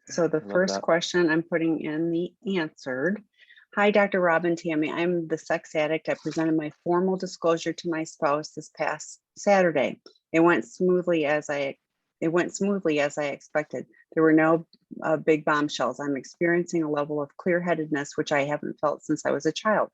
So the I love first that. question I'm putting in the answered. Hi, Dr. Robin Tammy. I'm the sex addict. I presented my formal disclosure to my spouse this past Saturday. It went smoothly as I expected. There were no big bombshells. I'm experiencing a level of clear-headedness which I haven't felt since I was a child.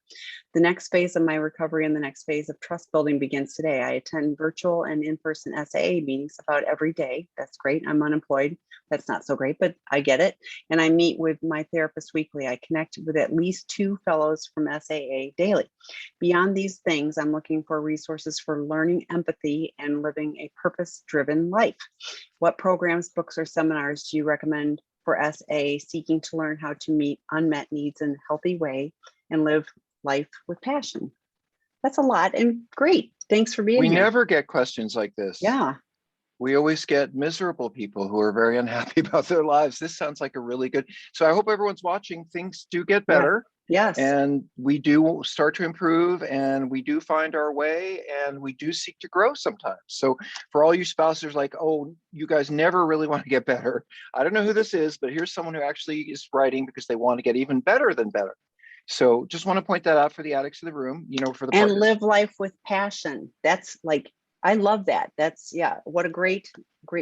The next phase of my recovery and the next phase of trust building begins today. I attend virtual and in-person SAA meetings about every day. That's great. I'm unemployed. That's not so great, but I get it. And I meet with my therapist weekly. I connect with at least 2 fellows from SAA daily. Beyond these things, I'm looking for resources for learning empathy and living a purpose-driven life. What programs, books, or seminars do you recommend for SA seeking to learn how to meet unmet needs in a healthy way and live life with passion? That's a lot, and great. Thanks for being We here. never get questions like this. Yeah. We always get miserable people who are very unhappy about their lives. This sounds like a really good. So I hope everyone's watching. Things do get better. Yeah. Yes. And we do start to improve, and we do find our way, and we do seek to grow sometimes. So for all you spouses like, oh, you guys never really want to get better. I don't know who this is, but here's someone who actually is writing because they want to get even better than better. So just want to point that out for the addicts in the room, for the and partners. live life with passion. That's like, I love that. That's, yeah, what a great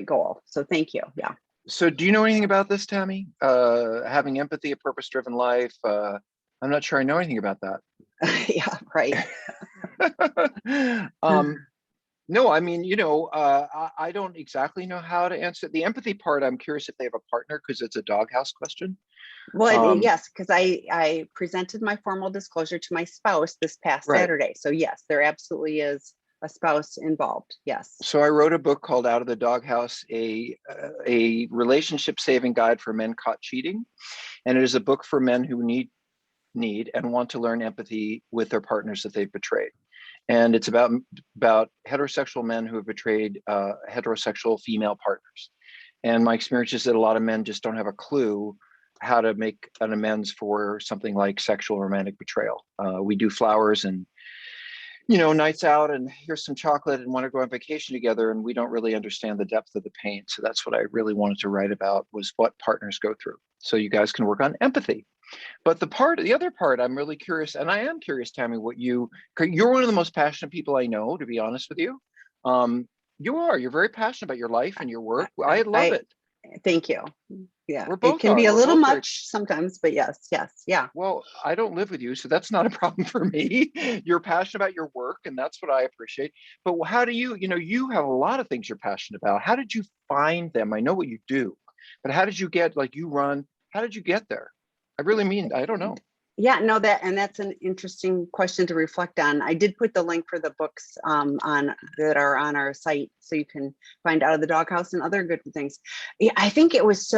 goal. So thank you. Yeah. So do you know anything about this, Tammy? Having empathy, a purpose-driven life. I'm not sure I know anything about that. Yeah, right. No, I mean, I don't exactly know how to answer the empathy part. I'm curious if they have a partner, because it's a doghouse question. Well, yes, because I presented my formal disclosure to my spouse this past Right. Saturday. So yes, there absolutely is a spouse involved. Yes. So I wrote a book called Out of the Doghouse, a relationship saving guide for men caught cheating. And it is a book for men who need and want to learn empathy with their partners that they've betrayed. And it's about heterosexual men who have betrayed heterosexual female partners. And my experience is that a lot of men just don't have a clue how to make an amends for something like sexual romantic betrayal. We do flowers and nights out, and here's some chocolate, and want to go on vacation together, and we don't really understand the depth of the pain. So that's what I really wanted to write about, was what partners go through, so you guys can work on empathy. But the other part, I'm really curious, and I am curious, Tammy, you're one of the most passionate people I know, to be honest with you. You're very passionate about your life and your work. I love it. Thank you. Yeah, We're both it can be a We're little both much sometimes, but yes, yeah. Well, I don't live with you, so that's not a problem for me. You're passionate about your work, and that's what I appreciate. But how do you have a lot of things you're passionate about. How did you find them? I know what you do, but how did you get, how did you get there? I really mean, I don't know. Yeah, no, that's an interesting question to reflect on. I did put the link for the books that are on our site, so you can find Out of the Doghouse and other good things. Yeah, I think it was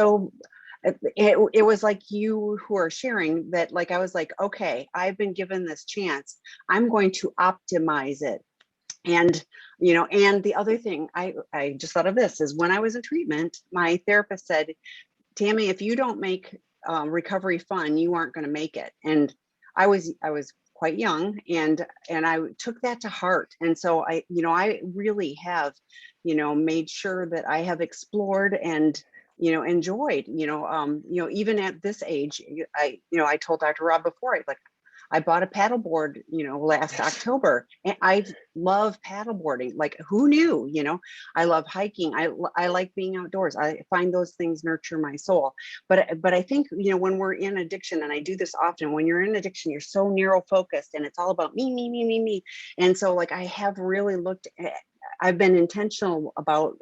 it was like you who are sharing that, like, I was like, okay, I've been given this chance. I'm going to optimize it. And, and the other thing I just thought of this is, when I was in treatment, my therapist said, Tammy, if you don't make recovery fun, you aren't going to make it. And I was quite young, and I took that to heart. And so I really have, made sure that I have explored and, enjoyed, even at this age. I told Dr. Rob before, I bought a paddleboard, last October, and I love paddleboarding. Like, who knew? I love hiking. I like being outdoors. I find those things nurture my soul. But I think, when we're in addiction, and I do this often, when you're in addiction, you're so narrow focused, and it's all about me, me, me, me, me. And so, like, I have really looked at, I've been intentional about,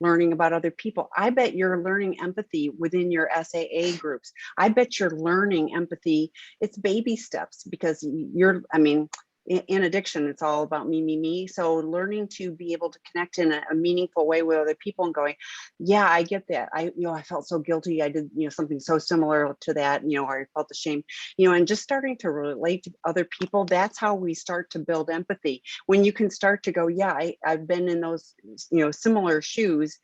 learning about other people. I bet you're learning empathy within your SAA groups. I bet you're learning empathy. It's baby steps, because in addiction, it's all about me, me, me. So learning to be able to connect in a meaningful way with other people, and going, yeah, I get that. I felt so guilty. I did, something so similar to that, or I felt ashamed, and just starting to relate to other people. That's how we start to build empathy. When you can start to go, yeah, I've been in those, similar shoes,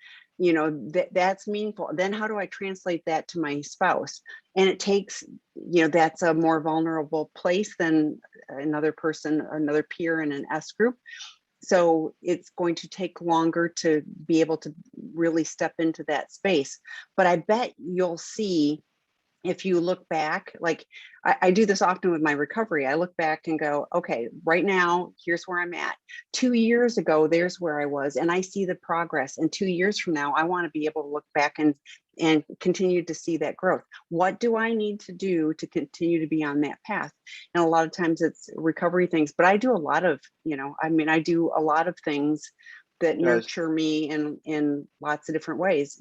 that's meaningful. Then how do I translate that to my spouse? And it takes, that's a more vulnerable place than another person, another peer in an S group. so it's going to take longer to be able to really step into that space. But I bet you'll see, if you look back, like I do this often with my recovery, I look back and go, okay, right now, here's where I'm at. 2 years ago, there's where I was, and I see the progress. And 2 years from now, I want to be able to look back and continue to see that growth. What do I need to do to continue to be on that path? And a lot of times it's recovery things, but I do a lot of, I do a lot of things that nurture me in lots of different ways,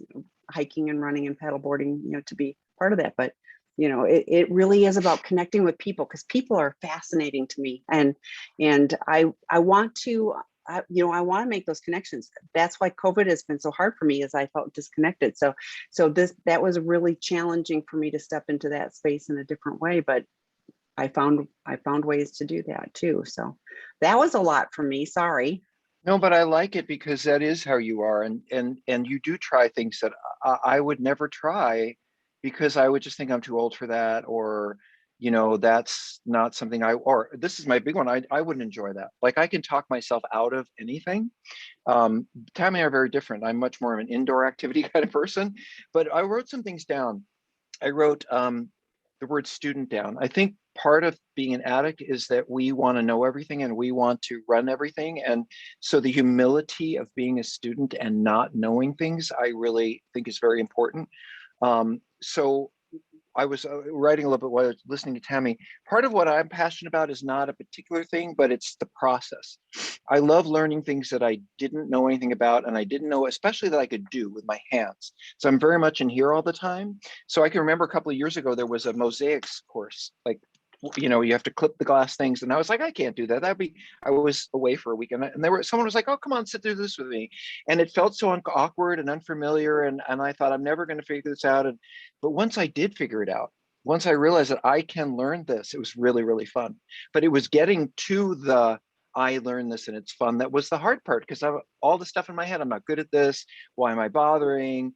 hiking and running and paddleboarding, to be part of that. But it really is about connecting with people, because people are fascinating to me, and I want to I want to make those connections. That's why COVID has been so hard for me, as I felt disconnected. So that was really challenging for me to step into that space in a different way, but I found ways to do that too. So that was a lot for me. Sorry. No, but I like it because that is how you are, and you do try things that I would never try, because I would just think I'm too old for that, or that's not something or this is my big one. I wouldn't enjoy that. Like, I can talk myself out of anything. Tammy and I are very different. I'm much more of an indoor activity kind of person, but I wrote some things down. I wrote the word student down. I think part of being an addict is that we want to know everything and we want to run everything. And so the humility of being a student and not knowing things, I really think is very important. So I was writing a little bit while I was listening to Tammy. Part of what I'm passionate about is not a particular thing, but it's the process. I love learning things that I didn't know anything about, and I didn't know, especially that I could do with my hands. So I'm very much in here all the time. So I can remember a couple of years ago, there was a mosaics course, like, you have to clip the glass things. And I was like, I can't do that. I was away for a week, and someone was like, oh, come on, sit through this with me. And it felt so awkward and unfamiliar. And I thought, I'm never going to figure this out. But once I did figure it out, once I realized that I can learn this, it was really, really fun. But it was getting to I learned this and it's fun, that was the hard part, because I all the stuff in my head, I'm not good at this. Why am I bothering?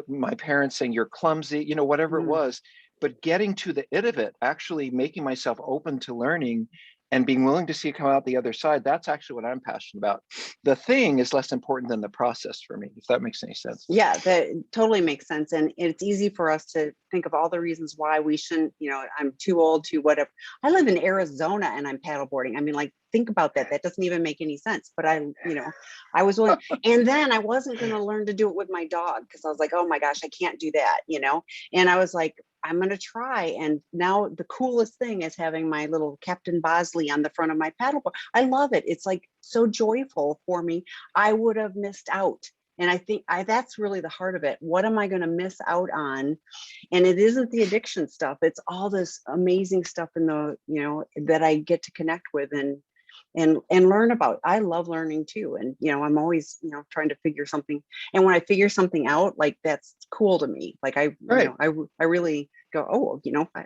My parents saying you're clumsy, whatever it was. But getting to the it of it, actually making myself open to learning and being willing to see it come out the other side, that's actually what I'm passionate about. The thing is less important than the process for me, if that makes any sense. Yeah, that totally makes sense. And it's easy for us to think of all the reasons why we shouldn't, I'm too old to whatever. I live in Arizona and I'm paddleboarding. I mean, like, think about that. That doesn't even make any sense. But I was willing. And then I wasn't going to learn to do it with my dog, because I was like, oh my gosh, I can't do that, And I was like, I'm going to try. And now the coolest thing is having my little Captain Bosley on the front of my paddleboard. I love it. It's like so joyful for me. I would have missed out. And I think that's really the heart of it. What am I going to miss out on? And it isn't the addiction stuff. It's all this amazing stuff in that I get to connect with and learn about. I love learning too. And, I'm always, trying to figure something. And when I figure something out, like, that's cool to me. Like, I really go, oh,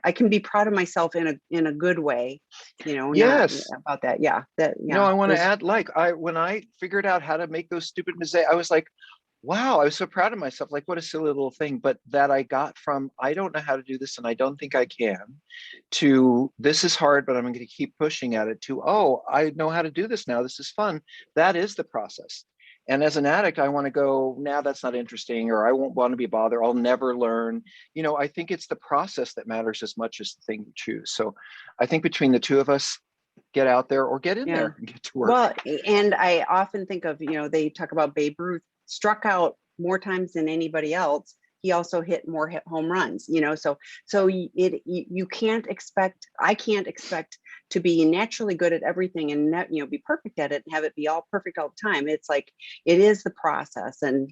I can be proud of myself in a good way, Yes. not about that. Yeah. No, I want to add, when I figured out how to make those stupid mistakes, I was like, wow, I was so proud of myself. Like, what a silly little thing. But that I got from, I don't know how to do this and I don't think I can, to this is hard, but I'm going to keep pushing at it, to, oh, I know how to do this now. This is fun. That is the process. And as an addict, I want to go, now that's not interesting, or I won't want to be bothered. I'll never learn. I think it's the process that matters as much as the thing you choose. So I think between the two of us, get out there or get in there and get to work. Well, and I often think of, they talk about Babe Ruth struck out more times than anybody else. He also hit more home runs, so you can't expect, I can't expect to be naturally good at everything and be perfect at it and have it be all perfect all the time. It's like, it is the process. And,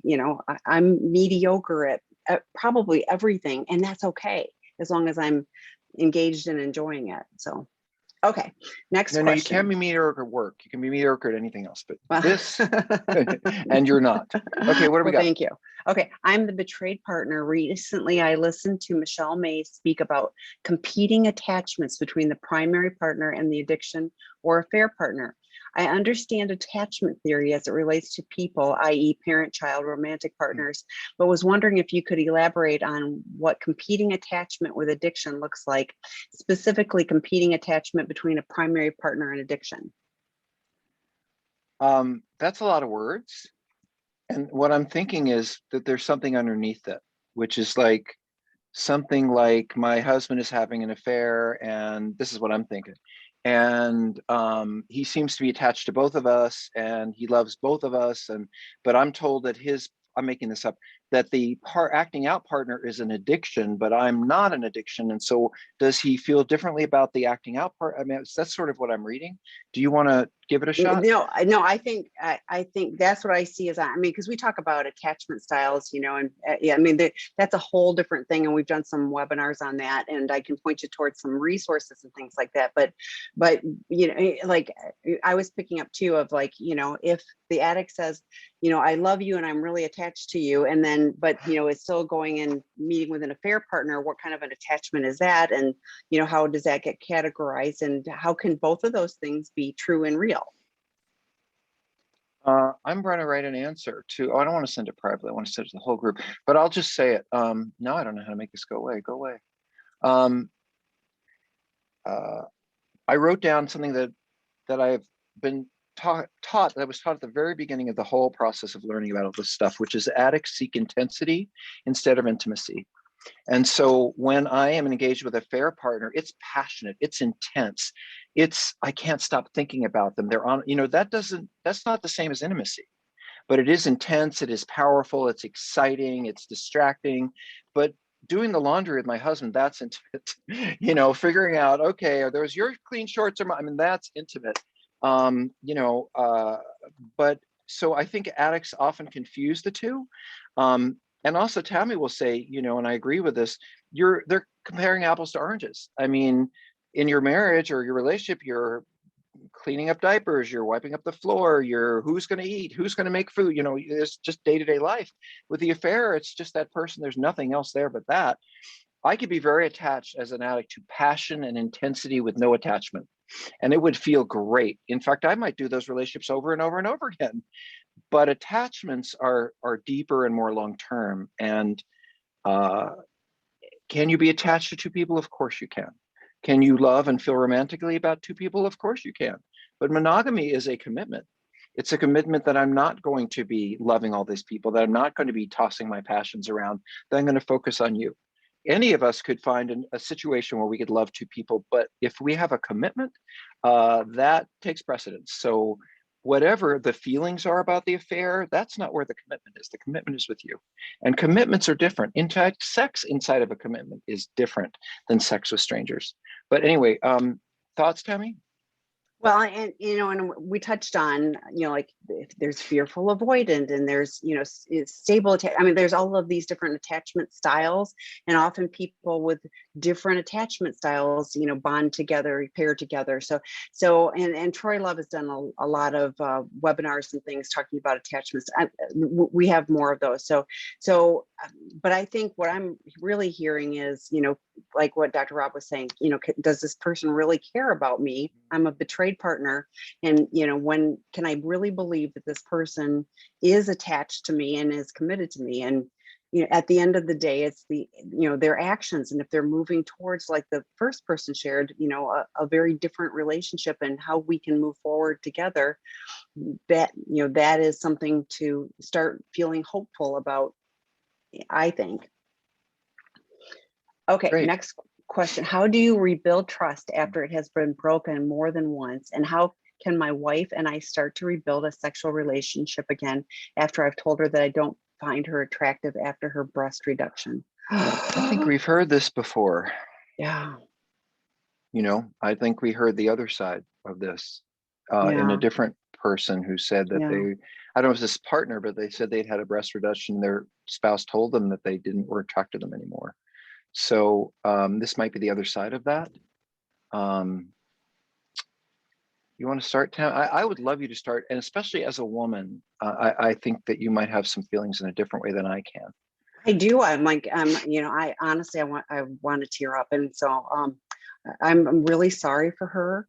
I'm mediocre at probably everything, and that's okay, as long as I'm engaged and enjoying it. So. Okay, next question. No, you can't be mediocre at work. You can be mediocre at anything else, but this, and you're not. Okay, what do we got? Thank you. Okay, I'm the betrayed partner. Recently, I listened to Michelle May speak about competing attachments between the primary partner and the addiction or affair partner. I understand attachment theory as it relates to people, i.e. parent-child romantic partners, but was wondering if you could elaborate on what competing attachment with addiction looks like, specifically competing attachment between a primary partner and addiction. That's a lot of words. And what I'm thinking is that there's something underneath it, which is like something like my husband is having an affair, and this is what I'm thinking. And he seems to be attached to both of us, and he loves both of us. And but I'm told that I'm making this up, that the acting out partner is an addiction, but I'm not an addiction. And so does he feel differently about the acting out part? I mean, that's sort of what I'm reading. Do you want to give it a shot? No, I think that's what I see as, I mean, because we talk about attachment styles, and yeah, I mean, that's a whole different thing. And we've done some webinars on that, and I can point you towards some resources and things like that. But, like I was picking up too of like, if the addict says, I love you and I'm really attached to you, and then, but, it's still going and meeting with an affair partner, what kind of an attachment is that? And, how does that get categorized? And how can both of those things be true and real? I'm going to write an answer to, I don't want to send it privately. I want to send it to the whole group, but I'll just say it. No, I don't know how to make this go away. Go away. Um, I wrote down something that I've been taught, that I was taught at the very beginning of the whole process of learning about all this stuff, which is addicts seek intensity instead of intimacy. And so when I am engaged with a fair partner, it's passionate, it's intense, I can't stop thinking about them. They're on, that's not the same as intimacy, but it is intense, it is powerful, it's exciting, it's distracting. But doing the laundry with my husband, that's intimate. Figuring out, okay, are those your clean shorts or mine? I mean, that's intimate. But so I think addicts often confuse the two. And also Tami will say, and I agree with this, they're comparing apples to oranges. I mean, in your marriage or your relationship, you're cleaning up diapers, you're wiping up the floor, who's going to eat, who's going to make food, it's just day-to-day life. With the affair, it's just that person, there's nothing else there but that. I could be very attached as an addict to passion and intensity with no attachment, and it would feel great. In fact, I might do those relationships over and over and over again. But attachments are deeper and more long-term. And can you be attached to two people? Of course you can. Can you love and feel romantically about two people? Of course you can. But monogamy is a commitment. It's a commitment that I'm not going to be loving all these people, that I'm not going to be tossing my passions around, that I'm going to focus on you. Any of us could find a situation where we could love two people, but if we have a commitment, that takes precedence. So whatever the feelings are about the affair, that's not where the commitment is. The commitment is with you. And commitments are different. In fact, sex inside of a commitment is different than sex with strangers. But anyway, thoughts, Tami? Well, and and we touched on, like if there's fearful avoidant, and there's, stable. I mean, there's all of these different attachment styles, and often people with different attachment styles, bond together, pair together. And Troy Love has done a lot of webinars and things talking about attachments. We have more of those. But I think what I'm really hearing is, like what Dr. Rob was saying, does this person really care about me? I'm a betrayed partner. And, when can I really believe that this person is attached to me and is committed to me? And, at the end of the day, it's their actions. And if they're moving towards, like the first person shared, a very different relationship and how we can move forward together, that, that is something to start feeling hopeful about, I think. Okay, Great. next question. How do you rebuild trust after it has been broken more than once? And how can my wife and I start to rebuild a sexual relationship again after I've told her that I don't find her attractive after her breast reduction? I think we've heard this before. Yeah. I think we heard the other side of this in a different person who said that I don't know if it's this partner, but they said they'd had a breast reduction. Their spouse told them that they were attracted to them anymore. So this might be the other side of that. You want to start, Tam? I would love you to start, and especially as a woman, I think that you might have some feelings in a different way than I can. I do. I'm like, I honestly, I want to tear up, and so I'm really sorry for her.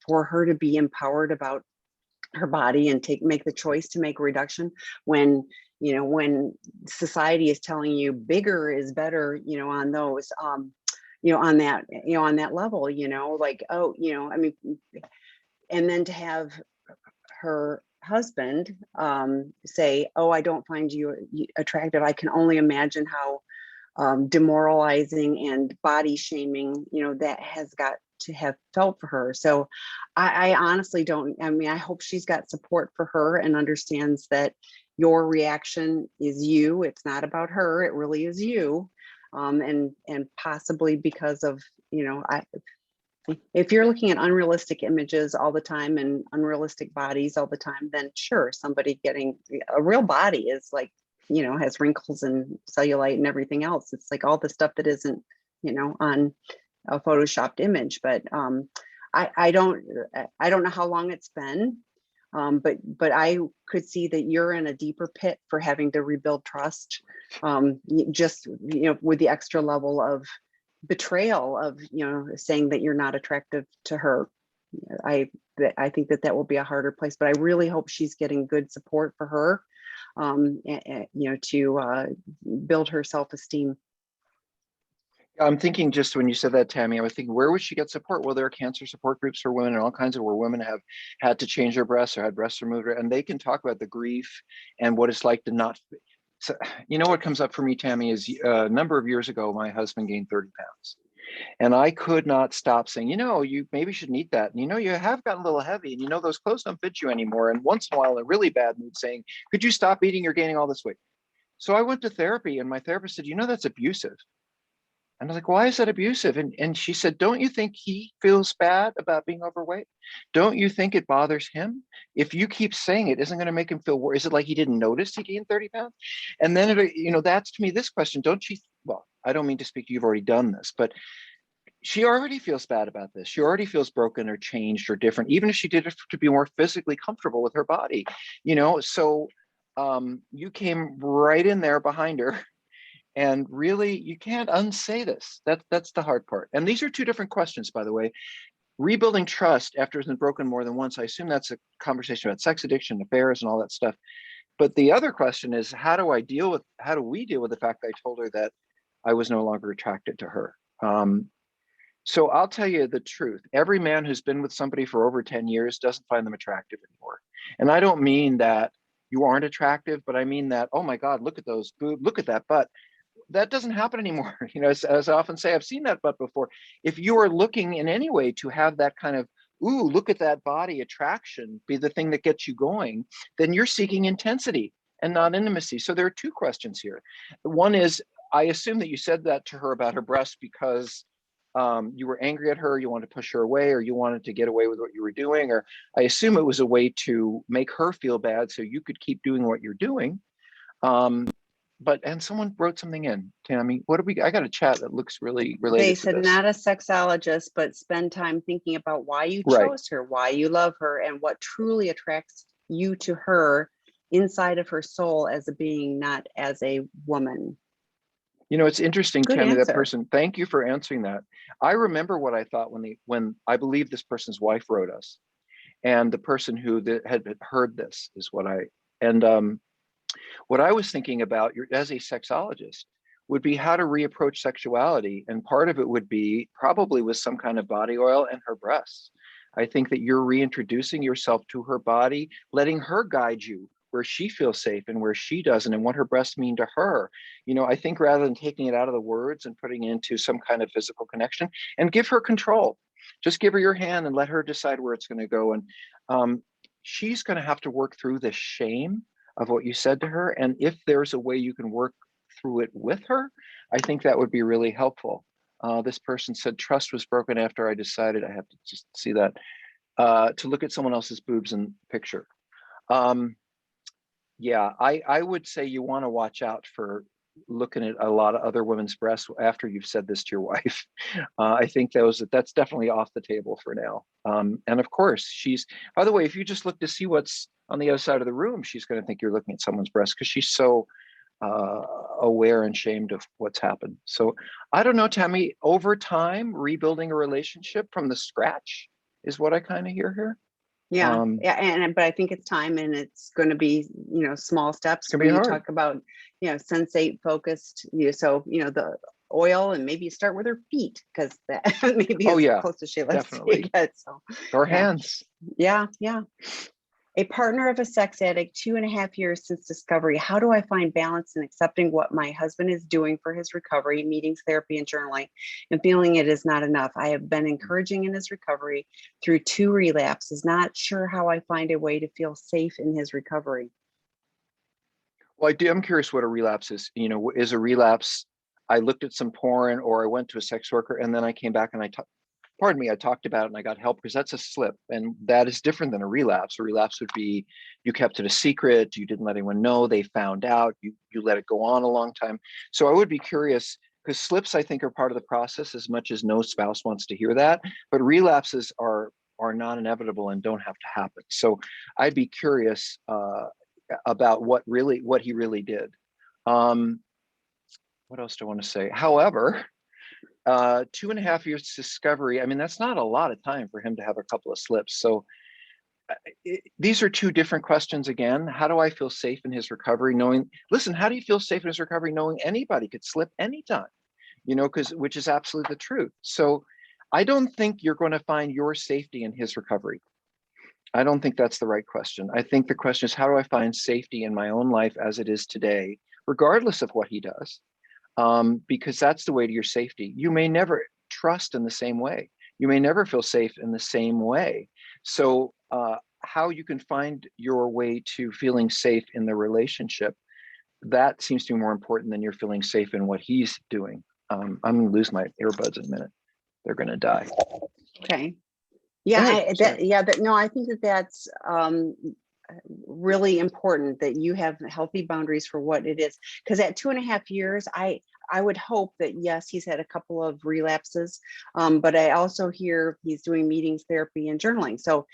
For her to be empowered about her body and make the choice to make a reduction when when society is telling you bigger is better, on those. on that, on that level, like, oh, I mean, and then to have her husband say, oh, I don't find you attractive. I can only imagine how demoralizing and body shaming, that has got to have felt for her. So I honestly don't, I mean, I hope she's got support for her and understands that your reaction is you. It's not about her. It really is you. And possibly because of, if you're looking at unrealistic images all the time and unrealistic bodies all the time, then sure, somebody getting a real body is like, has wrinkles and cellulite and everything else. It's like all the stuff that isn't, on a photoshopped image. But I don't know how long it's been, but I could see that you're in a deeper pit for having to rebuild trust, just with the extra level of betrayal of saying that you're not attractive to her. I think that will be a harder place, but I really hope she's getting good support for her, to build her self-esteem. I'm thinking, just when you said that, Tammy, I was thinking, where would she get support? Well, there are cancer support groups for women and all kinds of where women have had to change their breasts or had breasts removed, and they can talk about the grief and what it's like to not. So, what comes up for me, Tammy, is a number of years ago, my husband gained 30 pounds. And I could not stop saying, you maybe shouldn't eat that. And, you have gotten a little heavy, and, those clothes don't fit you anymore. And once in a while, in a really bad mood, saying, could you stop eating? You're gaining all this weight. So I went to therapy, and my therapist said, that's abusive. And I was like, why is that abusive? And she said, don't you think he feels bad about being overweight? Don't you think it bothers him? If you keep saying it, isn't going to make him feel worse? Is it like he didn't notice he gained 30 pounds? And then, that's to me this question, don't you? Well, I don't mean to speak, you've already done this, but she already feels bad about this. She already feels broken or changed or different, even if she did it to be more physically comfortable with her body, so you came right in there behind her. And really, you can't unsay this. That's the hard part. And these are two different questions, by the way. Rebuilding trust after it's been broken more than once, I assume that's a conversation about sex addiction, affairs, and all that stuff. But the other question is, how do we deal with the fact that I told her that I was no longer attracted to her? So I'll tell you the truth. Every man who's been with somebody for over 10 years doesn't find them attractive anymore. And I don't mean that you aren't attractive, but I mean that, oh my God, look at those boobs, look at that butt. That doesn't happen anymore. As I often say, I've seen that butt before. If you are looking in any way to have that kind of, ooh, look at that body attraction be the thing that gets you going, then you're seeking intensity and not intimacy. So there are two questions here. One is, I assume that you said that to her about her breasts because you were angry at her, you wanted to push her away, or you wanted to get away with what you were doing, or I assume it was a way to make her feel bad so you could keep doing what you're doing. And someone wrote something in, Tammy. I got a chat that looks really related They to said this. not a sexologist, but spend time thinking about why you chose her, why you love her, and what truly attracts you to her inside of her soul as a being, not as a woman. It's interesting, Good Tammy, answer. that person, thank you for answering that. I remember what I thought when I believe this person's wife wrote us, and the person who had heard this is what I was thinking about as a sexologist would be how to reapproach sexuality. And part of it would be probably with some kind of body oil and her breasts. I think that you're reintroducing yourself to her body, letting her guide you where she feels safe and where she doesn't, and what her breasts mean to her. I think rather than taking it out of the words and putting it into some kind of physical connection, and give her control. Just give her your hand and let her decide where it's going to go. And she's going to have to work through the shame of what you said to her. And if there's a way you can work through it with her, I think that would be really helpful. This person said, trust was broken after I decided, I have to just see that, to look at someone else's boobs in the picture. Yeah, I would say you want to watch out for looking at a lot of other women's breasts after you've said this to your wife. I think that's definitely off the table for now. And of course, by the way, if you just look to see what's on the other side of the room, she's going to think you're looking at someone's breast because she's so aware and shamed of what's happened. So I don't know, Tammy, over time, rebuilding a relationship from the scratch is what I kind of hear here. Yeah, but I think it's time, and it's going to be, small steps. It's gonna be hard. Talk about, sensate focused. So the oil, and maybe start with her feet, because that maybe Oh is yeah, close as she likes to definitely. get. So Or yeah, hands. yeah, yeah. A partner of a sex addict, 2.5 years since discovery. How do I find balance in accepting what my husband is doing for his recovery, meetings, therapy, and journaling, and feeling it is not enough? I have been encouraging in his recovery through 2 relapses, not sure how I find a way to feel safe in his recovery. Well, I'm curious what a relapse is. You know, is a relapse, I looked at some porn or I went to a sex worker and then I came back and I talked about it and I got help, because that's a slip. And that is different than a relapse. A relapse would be you kept it a secret, you didn't let anyone know, they found out, you let it go on a long time. So I would be curious, because slips, I think, are part of the process as much as no spouse wants to hear that. But relapses are non-inevitable and don't have to happen. So I'd be curious about what he really did. What else do I want to say? However, 2.5 years discovery, I mean, that's not a lot of time for him to have a couple of slips. So these are 2 different questions again. How do I feel safe in his recovery, knowing, listen, how do you feel safe in his recovery knowing anybody could slip anytime? You know, which is absolutely the truth. So I don't think you're going to find your safety in his recovery. I don't think that's the right question. I think the question is, how do I find safety in my own life as it is today, regardless of what he does? Because that's the way to your safety. You may never trust in the same way. You may never feel safe in the same way. So how you can find your way to feeling safe in the relationship, that seems to be more important than you're feeling safe in what he's doing. I'm going to lose my earbuds in a minute. They're going to die. Okay. Go Yeah, ahead. no, I think that's really important, that you have healthy boundaries for what it is. Because at 2.5 years, I would hope that, yes, he's had a couple of relapses, but I also hear he's doing meetings, therapy, and journaling. So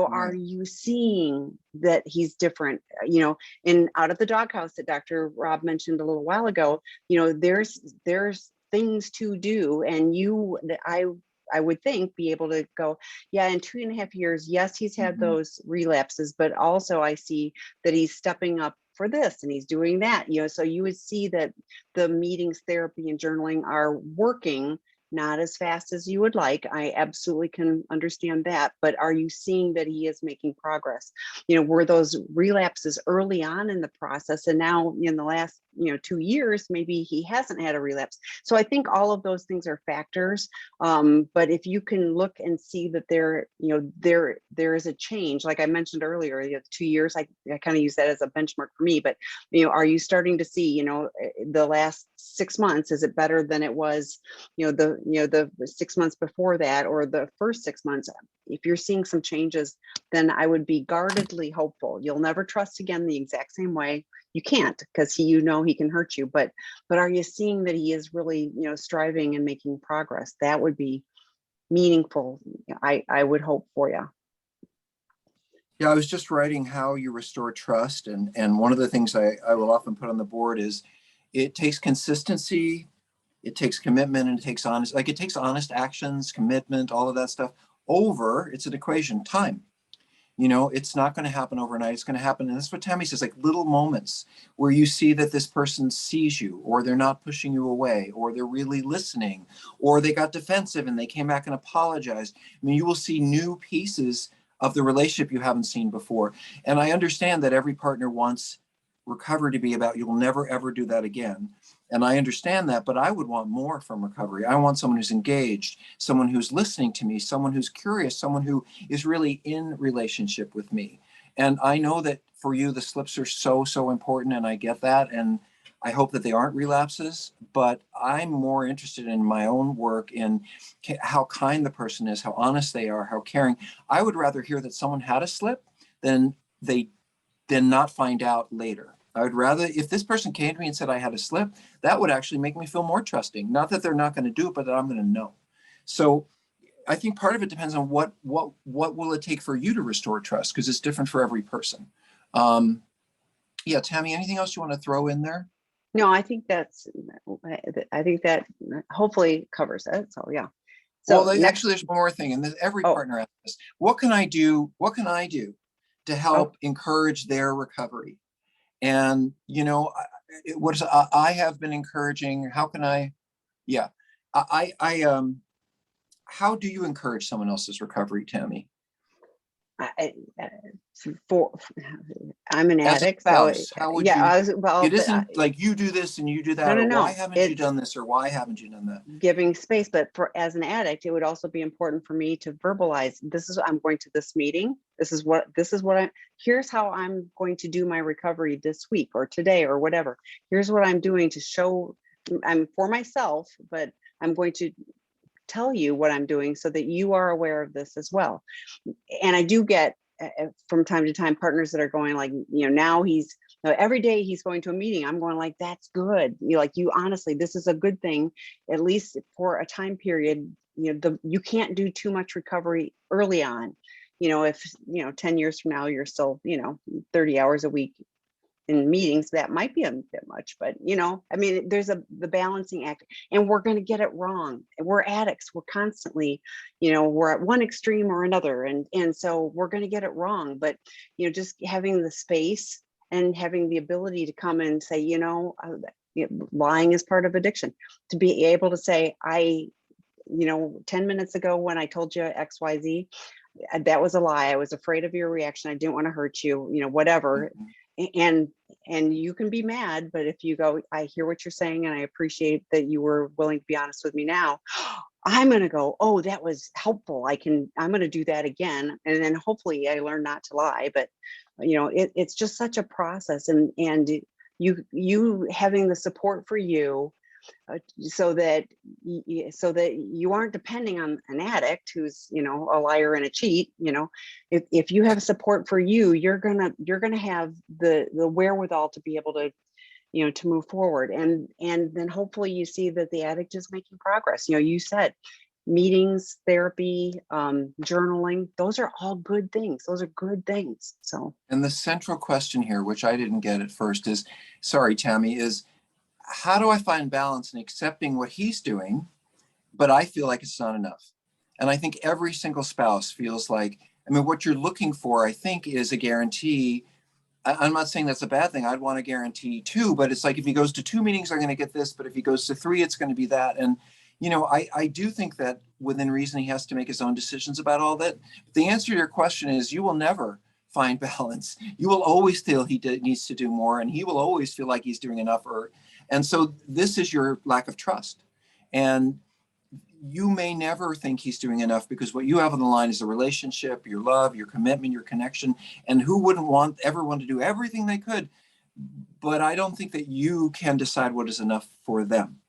are you seeing that he's different? You know, in Out of the Doghouse that Dr. Rob mentioned a little while ago, you know, there's things to do, and I would think be able to go, yeah, in 2.5 years, yes, he's had those relapses, but also I see that he's stepping up for this and he's doing that, you know, so you would see that the meetings, therapy, and journaling are working, not as fast as you would like. I absolutely can understand that, but are you seeing that he is making progress? You know, were those relapses early on in the process, and now in the last, 2 years, maybe he hasn't had a relapse? So I think all of those things are factors. But if you can look and see that there is a change, like I mentioned earlier, 2 years, I kind of use that as a benchmark for me. But are you starting to see, the last 6 months, is it better than it was, the 6 months before that, or the first 6 months? If you're seeing some changes, then I would be guardedly hopeful. You'll never trust again the exact same way. You can't, because he can hurt you. But are you seeing that he is really, striving and making progress? That would be meaningful. I would hope for you. Yeah, I was just writing how you restore trust. And one of the things I will often put on the board is it takes consistency, it takes commitment, and it takes honest actions, commitment, all of that stuff over, it's an equation, time. It's not going to happen overnight. It's going to happen. And that's what Tami says, like little moments where you see that this person sees you, or they're not pushing you away, or they're really listening, or they got defensive and they came back and apologized. I mean, you will see new pieces of the relationship you haven't seen before. And I understand that every partner wants recovery to be about, you'll never, ever do that again. And I understand that, but I would want more from recovery. I want someone who's engaged, someone who's listening to me, someone who's curious, someone who is really in relationship with me. And I know that for you, the slips are so, so important, and I get that. And I hope that they aren't relapses, but I'm more interested in my own work, in how kind the person is, how honest they are, how caring. I would rather hear that someone had a slip than not find out later. I would rather, if this person came to me and said I had a slip, that would actually make me feel more trusting. Not that they're not going to do it, but that I'm going to know. So I think part of it depends on what will it take for you to restore trust, because it's different for every person. Yeah, Tami, anything else you want to throw in there? No, I think that hopefully covers it. So yeah. So well, actually, there's one more thing, and every partner asks this: what can I do? What can I do to help encourage their recovery? And I have been encouraging. How can I Yeah. How do you encourage someone else's recovery, Tami? I, for I'm an As a addict, so spouse, how would yeah. you, Well, it isn't like you do this and you do no, that, no, or why no. haven't you It's done this, or why haven't you done that? giving space, but for as an addict, it would also be important for me to verbalize. This is I'm going to this meeting. This is what I. Here's how I'm going to do my recovery this week or today or whatever. Here's what I'm doing to show. I'm for myself, but I'm going to tell you what I'm doing so that you are aware of this as well. And I do get from time to time partners that are going like, now he's every day he's going to a meeting. I'm going like, that's good. You honestly, this is a good thing, at least for a time period. You can't do too much recovery early on. If 10 years from now you're still 30 hours a week in meetings, that might be a bit much, but I mean, there's the balancing act, and we're going to get it wrong. We're addicts. We're constantly, we're at one extreme or another, and so we're going to get it wrong. But just having the space and having the ability to come and say, lying is part of addiction. To be able to say, 10 minutes ago when I told you XYZ, that was a lie. I was afraid of your reaction. I didn't want to hurt you, whatever. And you can be mad, but if you go, I hear what you're saying, and I appreciate that you were willing to be honest with me now, I'm going to go, oh, that was helpful. I'm going to do that again. And then hopefully I learn not to lie, but it's just such a process, and you having the support for you, so that you aren't depending on an addict who's a liar and a cheat. If you have support for you, you're gonna have the wherewithal to be able to to move forward, and then hopefully you see that the addict is making progress. You said meetings, therapy, journaling, those are all good things. Those are good things. So, And the central question here, which I didn't get at first, is, sorry, Tami, is how do I find balance in accepting what he's doing, but I feel like it's not enough? And I think every single spouse feels like, I mean, what you're looking for, I think, is a guarantee. I'm not saying that's a bad thing. I'd want a guarantee too, but it's like, if he goes to 2 meetings, I'm going to get this, but if he goes to 3, it's going to be that. And, I do think that within reason, he has to make his own decisions about all that. But the answer to your question is, you will never find balance. You will always feel he needs to do more, and he will always feel like he's doing enough. And so this is your lack of trust. And you may never think he's doing enough, because what you have on the line is a relationship, your love, your commitment, your connection. And who wouldn't want everyone to do everything they could? But I don't think that you can decide what is enough for them.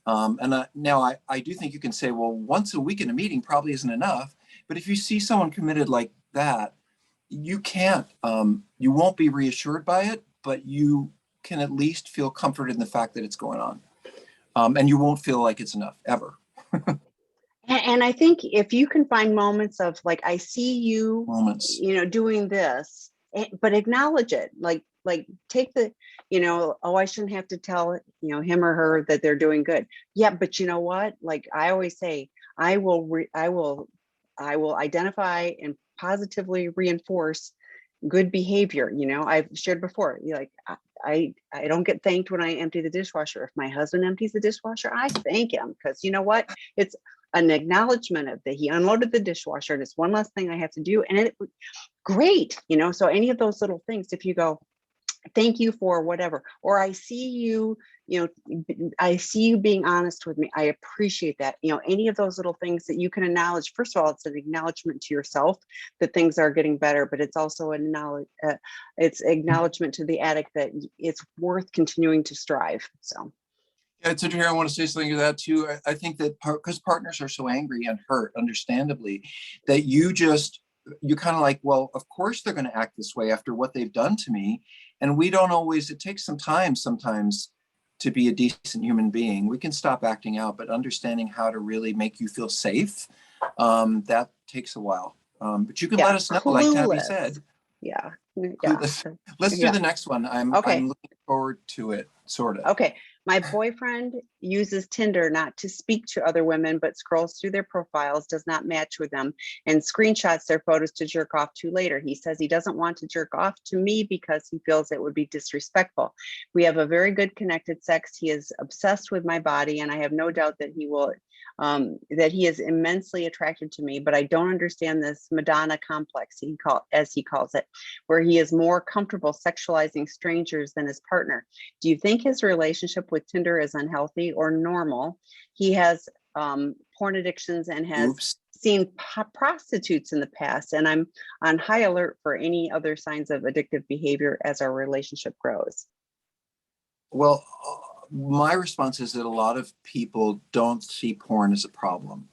Now I do think you can say, well, once a week in a meeting probably isn't enough. But if you see someone committed like that, you can't, you won't be reassured by it, but you can at least feel comfort in the fact that it's going on. And you won't feel like it's enough ever. and I think if you can find moments of like, I see you, Moments. doing this, but acknowledge it, like take the, oh, I shouldn't have to tell, him or her that they're doing good. Yeah, but you know what? Like I always say, I will identify and positively reinforce good behavior. I've shared before, I don't get thanked when I empty the dishwasher. If my husband empties the dishwasher, I thank him, because you know what? It's an acknowledgement of that he unloaded the dishwasher, and it's one less thing I have to do. And it great, so any of those little things, if you go, thank you for whatever, or I see you, I see you being honest with me, I appreciate that. Any of those little things that you can acknowledge. First of all, it's an acknowledgement to yourself that things are getting better, but it's also it's acknowledgement to the addict that it's worth continuing to strive. So Yeah, it's interesting. I want to say something to that too. I think that because partners are so angry and hurt, understandably, that you kind of like, well, of course they're going to act this way after what they've done to me. And we don't always, it takes some time sometimes to be a decent human being. We can stop acting out, but understanding how to really make you feel safe, that takes a while. But you can let us know, like Tami said. Yeah. Let's do the next one. I'm looking forward to it, sort of. Okay. My boyfriend uses Tinder not to speak to other women, but scrolls through their profiles, does not match with them, and screenshots their photos to jerk off to later. He says he doesn't want to jerk off to me because he feels it would be disrespectful. We have a very good connected sex. He is obsessed with my body, and I have no doubt that that he is immensely attracted to me, but I don't understand this Madonna complex, as he calls it, where he is more comfortable sexualizing strangers than his partner. Do you think his relationship with Tinder is unhealthy or normal? He has porn addictions and has seen prostitutes in the past, and I'm on high alert for any other signs of addictive behavior as our relationship grows. Well, my response is that a lot of people don't see porn as a problem.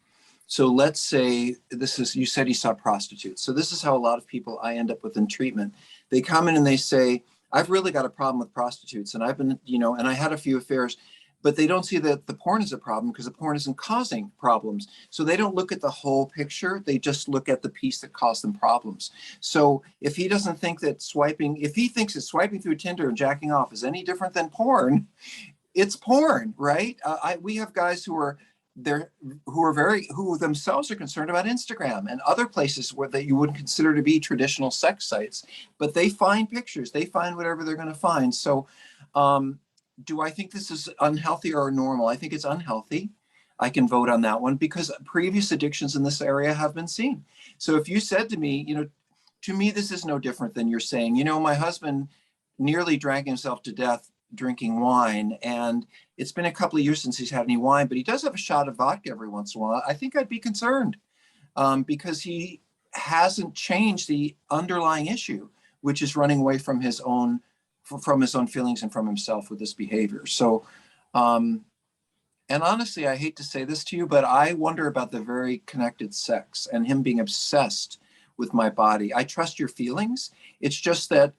So let's say you said he saw prostitutes. So this is how a lot of people I end up with in treatment. They come in and they say, I've really got a problem with prostitutes, and I've been, and I had a few affairs, but they don't see that the porn is a problem because the porn isn't causing problems. So they don't look at the whole picture. They just look at the piece that caused them problems. So if he doesn't think that if he thinks that swiping through Tinder and jacking off is any different than porn, it's porn, right? We have guys who themselves are concerned about Instagram and other places that you wouldn't consider to be traditional sex sites, but they find pictures, they find whatever they're going to find. So do I think this is unhealthy or normal? I think it's unhealthy. I can vote on that one because previous addictions in this area have been seen. So if you said to me, to me, this is no different than you're saying, my husband nearly drank himself to death drinking wine, and it's been a couple of years since he's had any wine, but he does have a shot of vodka every once in a while. I think I'd be concerned because he hasn't changed the underlying issue, which is running away from his own feelings and from himself with this behavior. So, and honestly, I hate to say this to you, but I wonder about the very connected sex and him being obsessed with my body. I trust your feelings. It's just that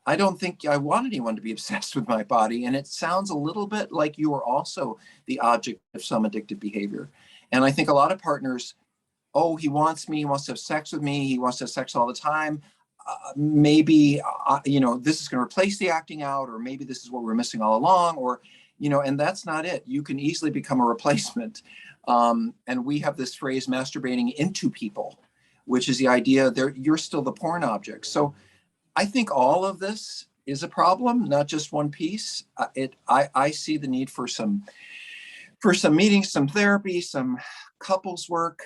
I don't think I want anyone to be obsessed with my body. And it sounds a little bit like you are also the object of some addictive behavior. And I think a lot of partners, he wants me, he wants to have sex with me, he wants to have sex all the time. Maybe, this is going to replace the acting out, or maybe this is what we're missing all along, or, and that's not it. You can easily become a replacement. And we have this phrase, masturbating into people, which is the idea that you're still the porn object. So I think all of this is a problem, not just one piece. I see the need for some meetings, some therapy, some couples work.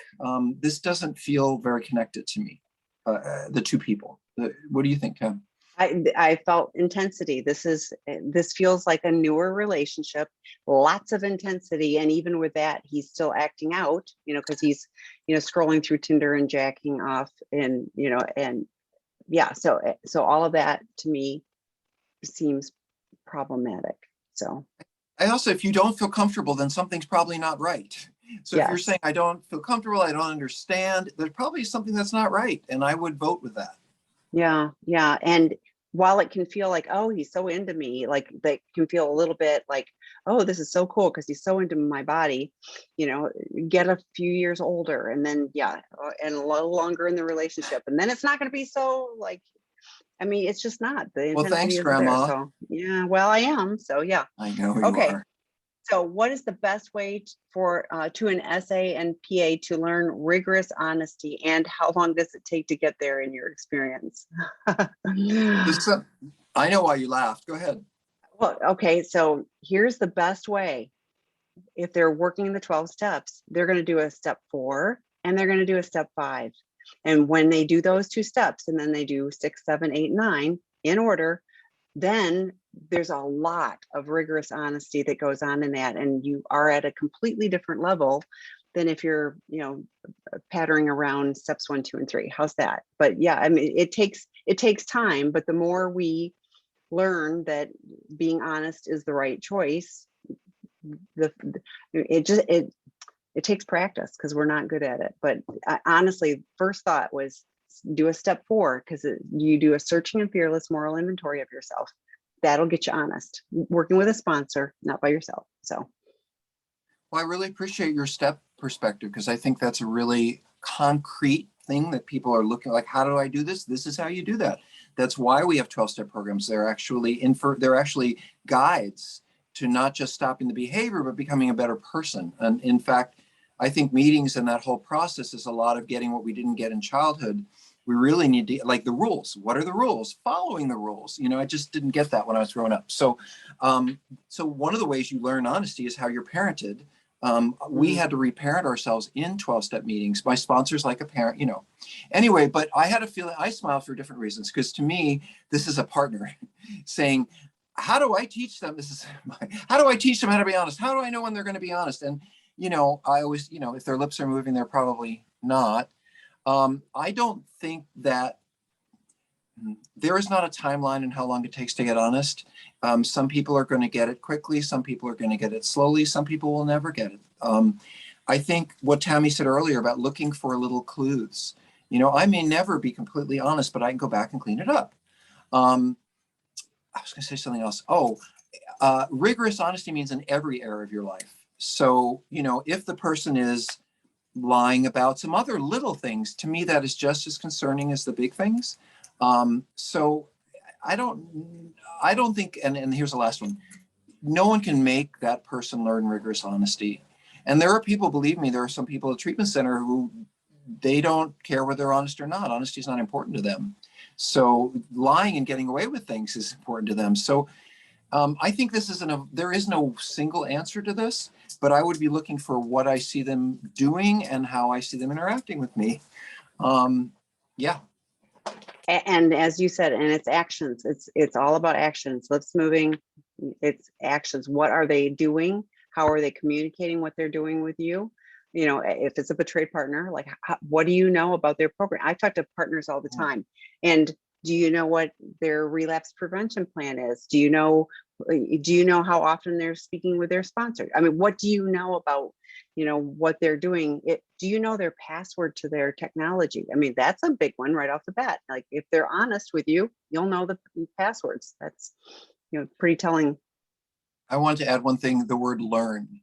This doesn't feel very connected to me, the two people. What do you think, Kim? I felt intensity. This feels like a newer relationship, lots of intensity. And even with that, he's still acting out, because he's, scrolling through Tinder and jacking off and, and yeah, so all of that to me seems problematic. So I also, if you don't feel comfortable, then something's probably not right. So if you're saying, I don't feel comfortable, I don't understand, there's probably something that's not right. And I would vote with that. Yeah. And while it can feel like, oh, he's so into me, like they can feel a little bit like, oh, this is so cool because he's so into my body, get a few years older and then, and a little longer in the relationship. And then it's not going to be so like, it's just not. Well, thanks, Grandma. There, so, yeah, well, I am. So, yeah. I know you are. So what is the best way to an SA and PA to learn rigorous honesty, and how long does it take to get there in your experience? I know why you laughed. Go ahead. Well, okay. So here's the best way. If they're working the 12 steps, they're going to do a step 4 and they're going to do a step 5. And when they do those 2 steps and then they do 6, 7, 8, 9 in order, then there's a lot of rigorous honesty that goes on in that. And you are at a completely different level than if you're, pattering around steps 1, 2, and 3. How's that? But yeah, it takes time, but the more we learn that being honest is the right choice, it takes practice because we're not good at it. But honestly, first thought was do a step 4, because you do a searching and fearless moral inventory of yourself. That'll get you honest, working with a sponsor, not by yourself. So, well, I really appreciate your step perspective, because I think that's a really concrete thing that people are looking like, how do I do this? This is how you do that. That's why we have 12-step programs. They're actually guides to not just stopping the behavior, but becoming a better person. And in fact, I think meetings and that whole process is a lot of getting what we didn't get in childhood. We really need to, like the rules. What are the rules? Following the rules. You know, I just didn't get that when I was growing up. So, so one of the ways you learn honesty is how you're parented. We had to reparent ourselves in 12-step meetings. My sponsor's like a parent, you know. Anyway, but I had a feeling, I smiled for different reasons, because to me, this is a partner saying, how do I teach them? How do I teach them how to be honest? How do I know when they're going to be honest? And, you know, I always, you know, if their lips are moving, they're probably not. I don't think that there is not a timeline in how long it takes to get honest. Some people are going to get it quickly. Some people are going to get it slowly. Some people will never get it. I think what Tami said earlier about looking for little clues, you know, I may never be completely honest, but I can go back and clean it up. I was going to say something else. Oh, rigorous honesty means in every area of your life. So, you know, if the person is lying about some other little things, to me, that is just as concerning as the big things. So I don't think, and here's the last one, no one can make that person learn rigorous honesty. And there are people, believe me, there are some people at treatment center who they don't care whether they're honest or not. Honesty is not important to them. So lying and getting away with things is important to them. So I think there is no single answer to this, but I would be looking for what I see them doing and how I see them interacting with me. Yeah. And as you said, and it's actions, it's all about actions, lips moving, it's actions. What are they doing? How are they communicating what they're doing with you? You know, if it's a betrayed partner, like, what do you know about their program? I talk to partners all the time. And do you know what their relapse prevention plan is? Do you know how often they're speaking with their sponsor? I mean, what do you know about, you know, what they're doing? Do you know their password to their technology? I mean, that's a big one right off the bat. Like, if they're honest with you, you'll know the passwords. That's, you know, pretty telling. I want to add one thing, the word learn.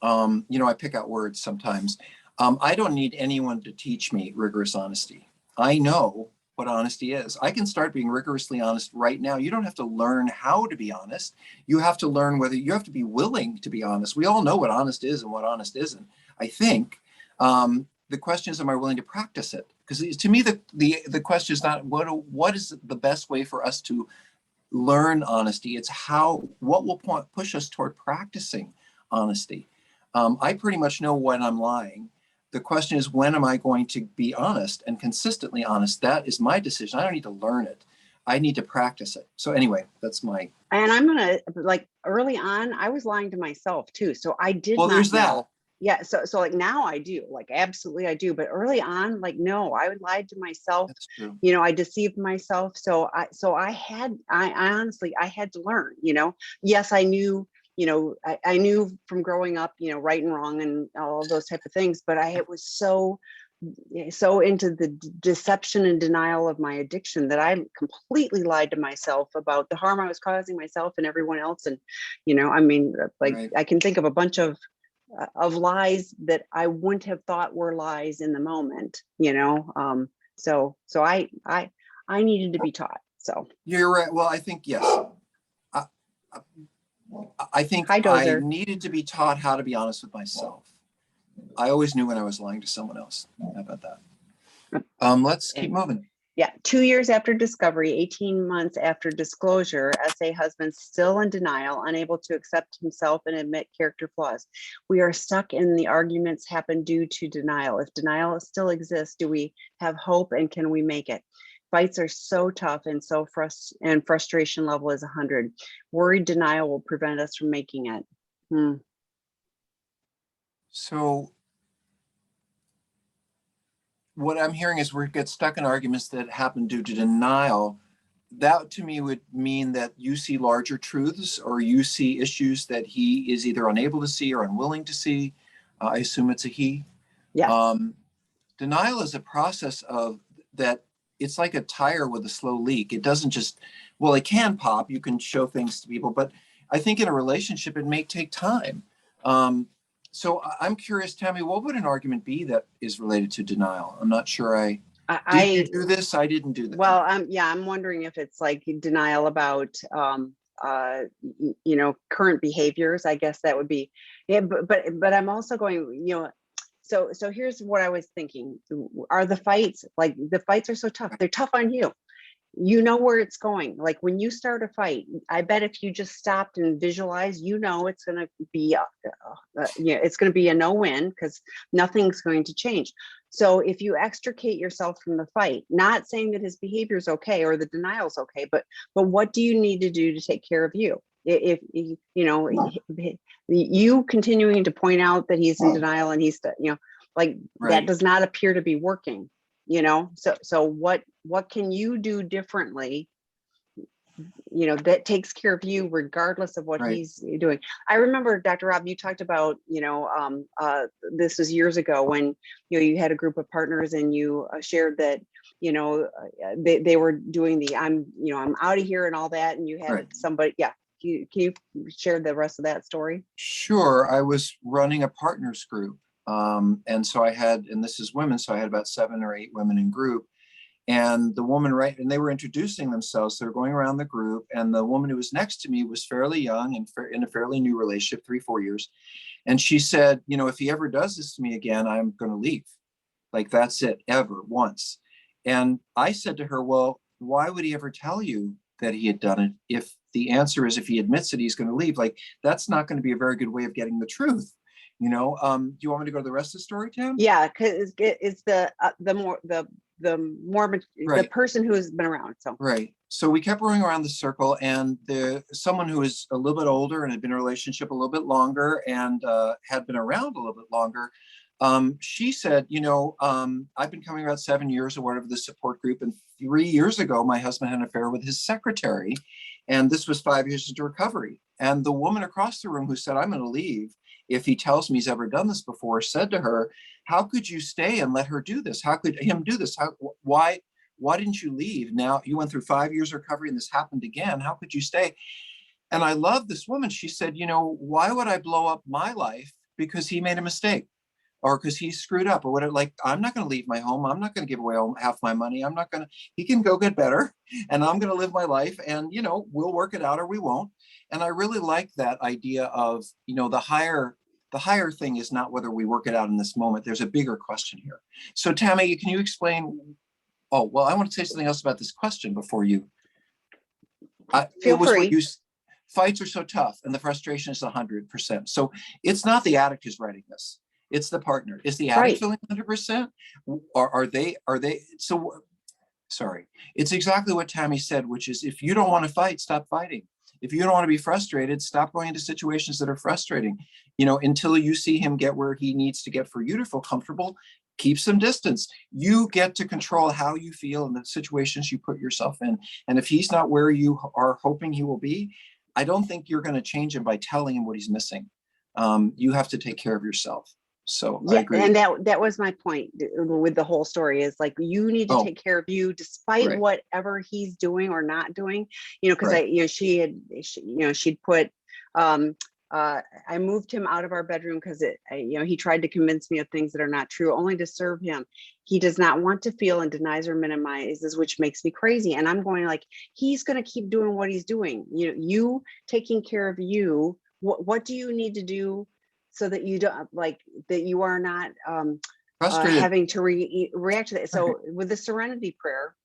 You know, I pick out words sometimes. I don't need anyone to teach me rigorous honesty. I know what honesty is. I can start being rigorously honest right now. You don't have to learn how to be honest. You have to learn whether you have to be willing to be honest. We all know what honest is and what honest isn't, I think. The question is, am I willing to practice it? Because to me, the question is not what is the best way for us to learn honesty. It's what will push us toward practicing honesty. I pretty much know when I'm lying. The question is, when am I going to be honest and consistently honest? That is my decision. I don't need to learn it. I need to practice it. So anyway, that's my. And I'm going to, like, early on, I was lying to myself too. So I did not there's know. That. Yeah. So like now I do, like, absolutely I do. But early on, like, no, I lied to myself. That's true. You know, I deceived myself. So I honestly, I had to learn, you know. Yes, I knew, you know, I knew from growing up, you know, right and wrong and all of those type of things, but I was so into the deception and denial of my addiction that I completely lied to myself about the harm I was causing myself and everyone else. And, you know, I mean, like, Right. I can think of a bunch of lies that I wouldn't have thought were lies in the moment, you know. So I needed to be taught. So You're right. Well, I think, yes. I think Hi, I Dozer. needed to be taught how to be honest with myself. I always knew when I was lying to someone else. How about that? Let's keep moving. Yeah, 2 years after discovery, 18 months after disclosure, SA husband still in denial, unable to accept himself and admit character flaws. We are stuck in the arguments happen due to denial. If denial still exists, do we have hope and can we make it? Fights are so tough and so frustration level is 100. Worried denial will prevent us from making it. So what I'm hearing is we get stuck in arguments that happen due to denial. That to me would mean that you see larger truths or you see issues that he is either unable to see or unwilling to see. I assume it's a he. Yes. Denial is a process of that. It's like a tire with a slow leak. It doesn't just, well, it can pop. You can show things to people, but I think in a relationship, it may take time. So I'm curious, Tami, what would an argument be that is related to denial? I'm not sure did you do this? I didn't do that. Well, I'm wondering if it's like denial about current behaviors. I guess that would be, yeah, but I'm also going, so here's what I was thinking. Are the fights are so tough? They're tough on you. You know where it's going. Like when you start a fight, I bet if you just stopped and visualize, it's going to be, it's going to be a no-win because nothing's going to change. So if you extricate yourself from the fight, not saying that his behavior is okay or the denial is okay, but what do you need to do to take care of you? If you continuing to point out that he's in denial and he's, like that does not appear to be working. So what can you do differently, that takes care of you regardless of what he's doing? I remember, Dr. Rob, you talked about, this was years ago when, you had a group of partners and you shared that, they were doing the, I'm out of here and all that. And you had somebody, can you share the rest of that story? Sure. I was running a partners group. And so I had, and this is women, so I had about 7 or 8 women in group. And the woman, and they were introducing themselves. They're going around the group. And the woman who was next to me was fairly young and in a fairly new relationship, 3-4 years. And she said, if he ever does this to me again, I'm going to leave. Like, that's it, ever, once. And I said to her, well, why would he ever tell you that he had done it if the answer is if he admits it, he's going to leave? Like, that's not going to be a very good way of getting the truth. Do you want me to go to the rest of the story, Tam? Yeah, because it's the person who has been around. So we kept going around the circle, and someone who is a little bit older and had been in a relationship a little bit longer and had been around a little bit longer. She said, I've been coming about 7 years or whatever, the support group, and 3 years ago, my husband had an affair with his secretary, and this was 5 years into recovery. And the woman across the room who said, I'm going to leave if he tells me he's ever done this before, said to her, how could you stay and let her do this? How could him do this? Why didn't you leave? Now you went through 5 years of recovery and this happened again. How could you stay? And I love this woman. She said, why would I blow up my life because he made a mistake or because he screwed up or whatever? Like, I'm not going to leave my home. I'm not going to give away half my money. He can go get better and I'm going to live my life and, we'll work it out or we won't. And I really like that idea of, the higher thing is not whether we work it out in this moment. There's a bigger question here. So Tammy, can you explain? Oh, well, I want to say something else about this question before you. Feel free. Fights are so tough and the frustration is 100%. So it's not the addict who's writing this. It's the partner. Is the addict feeling 100%? Or are they, so, sorry. It's exactly what Tammy said, which is if you don't want to fight, stop fighting. If you don't want to be frustrated, stop going into situations that are frustrating, until you see him get where he needs to get for you to feel comfortable, keep some distance. You get to control how you feel in the situations you put yourself in. And if he's not where you are hoping he will be, I don't think you're going to change him by telling him what he's missing. You have to take care of yourself. So I agree. And that was my point with the whole story is like, you need to take care of you despite whatever he's doing or not doing, because she'd put, I moved him out of our bedroom because he tried to convince me of things that are not true, only to serve him. He does not want to feel and denies or minimizes, which makes me crazy. And I'm going like, he's going to keep doing what he's doing. You taking care of you. What do you need to do so that you don't that you are not having to react to that? So with the serenity prayer,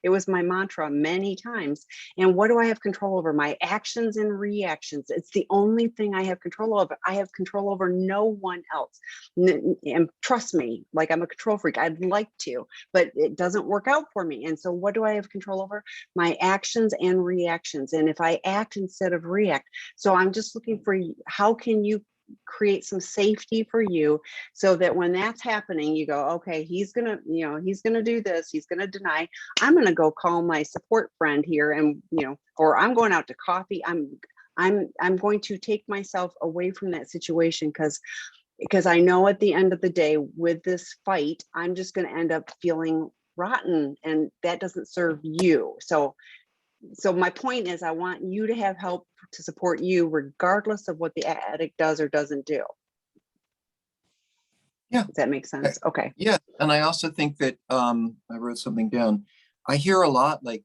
it was my mantra many times. And what do I have control over? My actions and reactions. It's the only thing I have control over. I have control over no one else. And trust me, like I'm a control freak. I'd like to, but it doesn't work out for me. And so what do I have control over? My actions and reactions. And if I act instead of react, so I'm just looking for how can you create some safety for you so that when that's happening, you go, okay, he's gonna do this, he's gonna deny. I'm gonna go call my support friend here, and or I'm going out to coffee. I'm going to take myself away from that situation because I know at the end of the day with this fight, I'm just going to end up feeling rotten, and that doesn't serve you. So my point is, I want you to have help to support you regardless of what the addict does or doesn't do. Yeah. Does that make sense? Okay. Yeah. And I also think that I wrote something down. I hear a lot like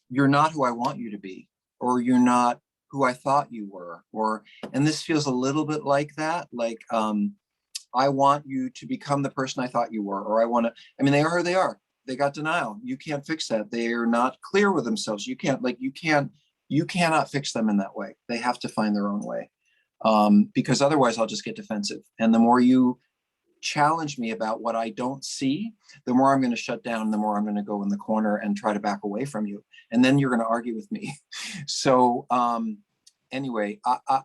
you're not who I want you to be, or you're not who I thought you were, and this feels a little bit like that, like, I want you to become the person I thought you were, or I mean, they are who they are. They got denial. You can't fix that. They are not clear with themselves. You cannot fix them in that way. They have to find their own way. Because otherwise I'll just get defensive. And the more you challenge me about what I don't see, the more I'm going to shut down, the more I'm going to go in the corner and try to back away from you. And then you're going to argue with me. So anyway,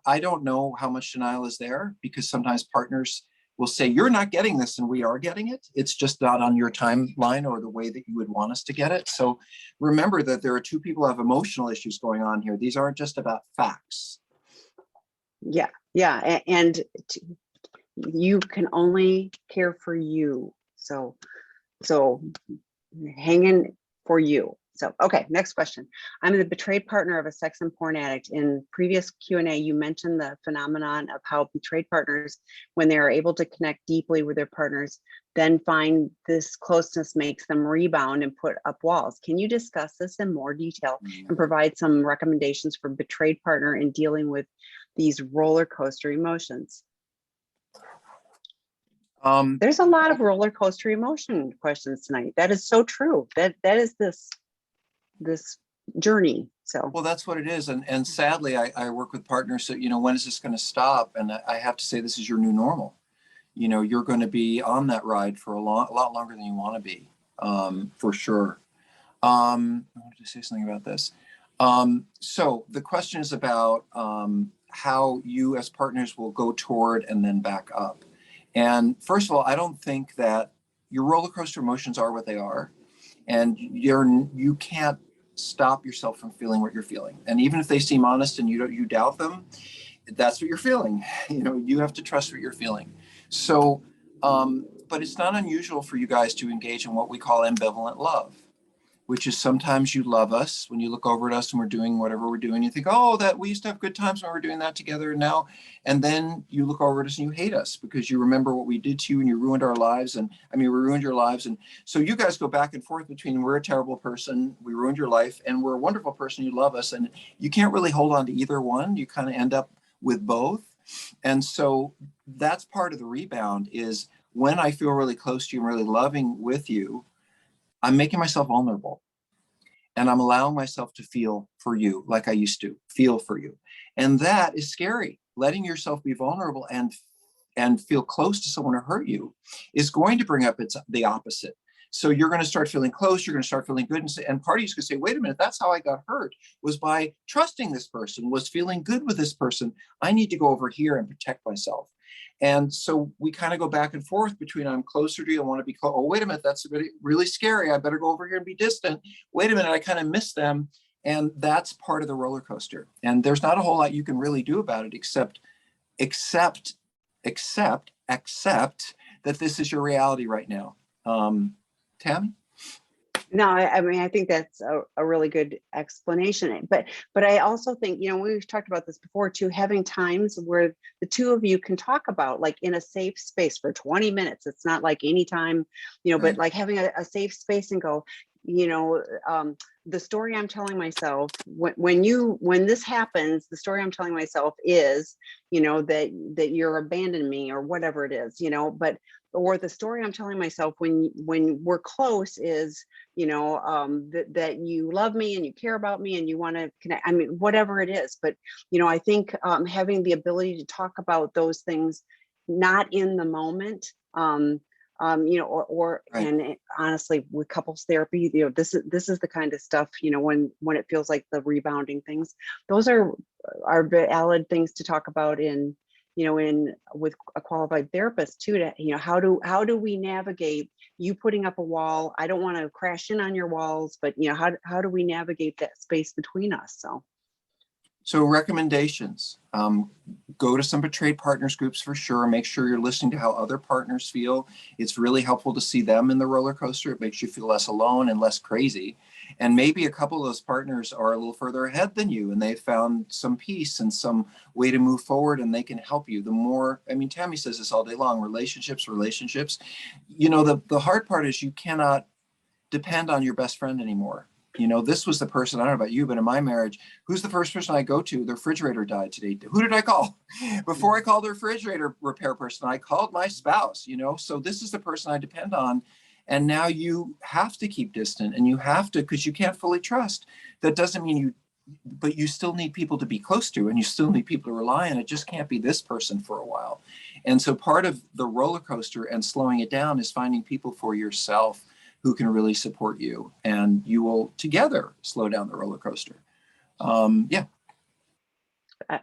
I don't know how much denial is there, because sometimes partners will say, you're not getting this, and we are getting it. It's just not on your timeline or the way that you would want us to get it. So remember that there are two people who have emotional issues going on here. These aren't just about facts. Yeah. And you can only care for you. So hang in for you. So, okay, next question. I'm the betrayed partner of a sex and porn addict. In previous Q&A, you mentioned the phenomenon of how betrayed partners, when they are able to connect deeply with their partners, then find this closeness makes them rebound and put up walls. Can you discuss this in more detail and provide some recommendations for betrayed partner in dealing with these roller coaster emotions? There's a lot of roller coaster emotion questions tonight. That is so true. That is this journey. So, well, that's what it is. And sadly, I work with partners that, when is this going to stop? And I have to say, this is your new normal. You're going to be on that ride for a lot longer than you want to be, for sure. I wanted to say something about this. So the question is about how you as partners will go toward and then back up. And first of all, I don't think that your roller coaster emotions are what they are. And you can't stop yourself from feeling what you're feeling. And even if they seem honest and you doubt them, that's what you're feeling. You have to trust what you're feeling. So, but it's not unusual for you guys to engage in what we call ambivalent love, which is sometimes you love us when you look over at us and we're doing whatever we're doing. You think, oh, that we used to have good times when we were doing that together now. And then you look over at us and you hate us because you remember what we did to you and you ruined our lives. We ruined your lives. And so you guys go back and forth between, we're a terrible person, we ruined your life, and we're a wonderful person, you love us. And you can't really hold on to either one. You kind of end up with both. And so that's part of the rebound, is when I feel really close to you and really loving with you, I'm making myself vulnerable, and I'm allowing myself to feel for you like I used to feel for you. And that is scary. Letting yourself be vulnerable and feel close to someone who hurt you is going to bring up the opposite. So you're going to start feeling close, you're going to start feeling good, and part of you's going to say, wait a minute, that's how I got hurt, was by trusting this person, was feeling good with this person. I need to go over here and protect myself. And so we kind of go back and forth between, I'm closer to you, I want to be close. Oh, wait a minute, that's really, really scary. I better go over here and be distant. Wait a minute, I kind of miss them. And that's part of the roller coaster. And there's not a whole lot you can really do about it except that this is your reality right now. Tammy? no, I think that's a really good explanation. But I also think, we've talked about this before too, having times where the two of you can talk about, like, in a safe space for 20 minutes. It's not like anytime, Right. but like having a safe space and go, the story I'm telling myself when this happens, the story I'm telling myself is, that you're abandoning me or whatever it is, or the story I'm telling myself when we're close is, that you love me and you care about me and you want to connect. Whatever it is. But, I think having the ability to talk about those things, not in the moment, right. And honestly, with couples therapy, this is the kind of stuff, when it feels like the rebounding things, those are valid things to talk about with a qualified therapist too, to, how do we navigate you putting up a wall? I don't want to crash in on your walls, but how do we navigate that space between us? So recommendations, go to some betrayed partners groups for sure. Make sure you're listening to how other partners feel. It's really helpful to see them in the roller coaster. It makes you feel less alone and less crazy. And maybe a couple of those partners are a little further ahead than you, and they've found some peace and some way to move forward, and they can help you. The more, Tammy says this all day long, relationships. The hard part is you cannot depend on your best friend anymore. You know, this was the person, I don't know about you, but in my marriage, who's the first person I go to? The refrigerator died today. Who did I call? Before I called the refrigerator repair person, I called my spouse, you know, so this is the person I depend on. And now you have to keep distant, and you have to, because you can't fully trust. That doesn't mean you, but you still need people to be close to, and you still need people to rely on. It just can't be this person for a while. And so part of the roller coaster and slowing it down is finding people for yourself who can really support you, and you will together slow down the roller coaster. Yeah.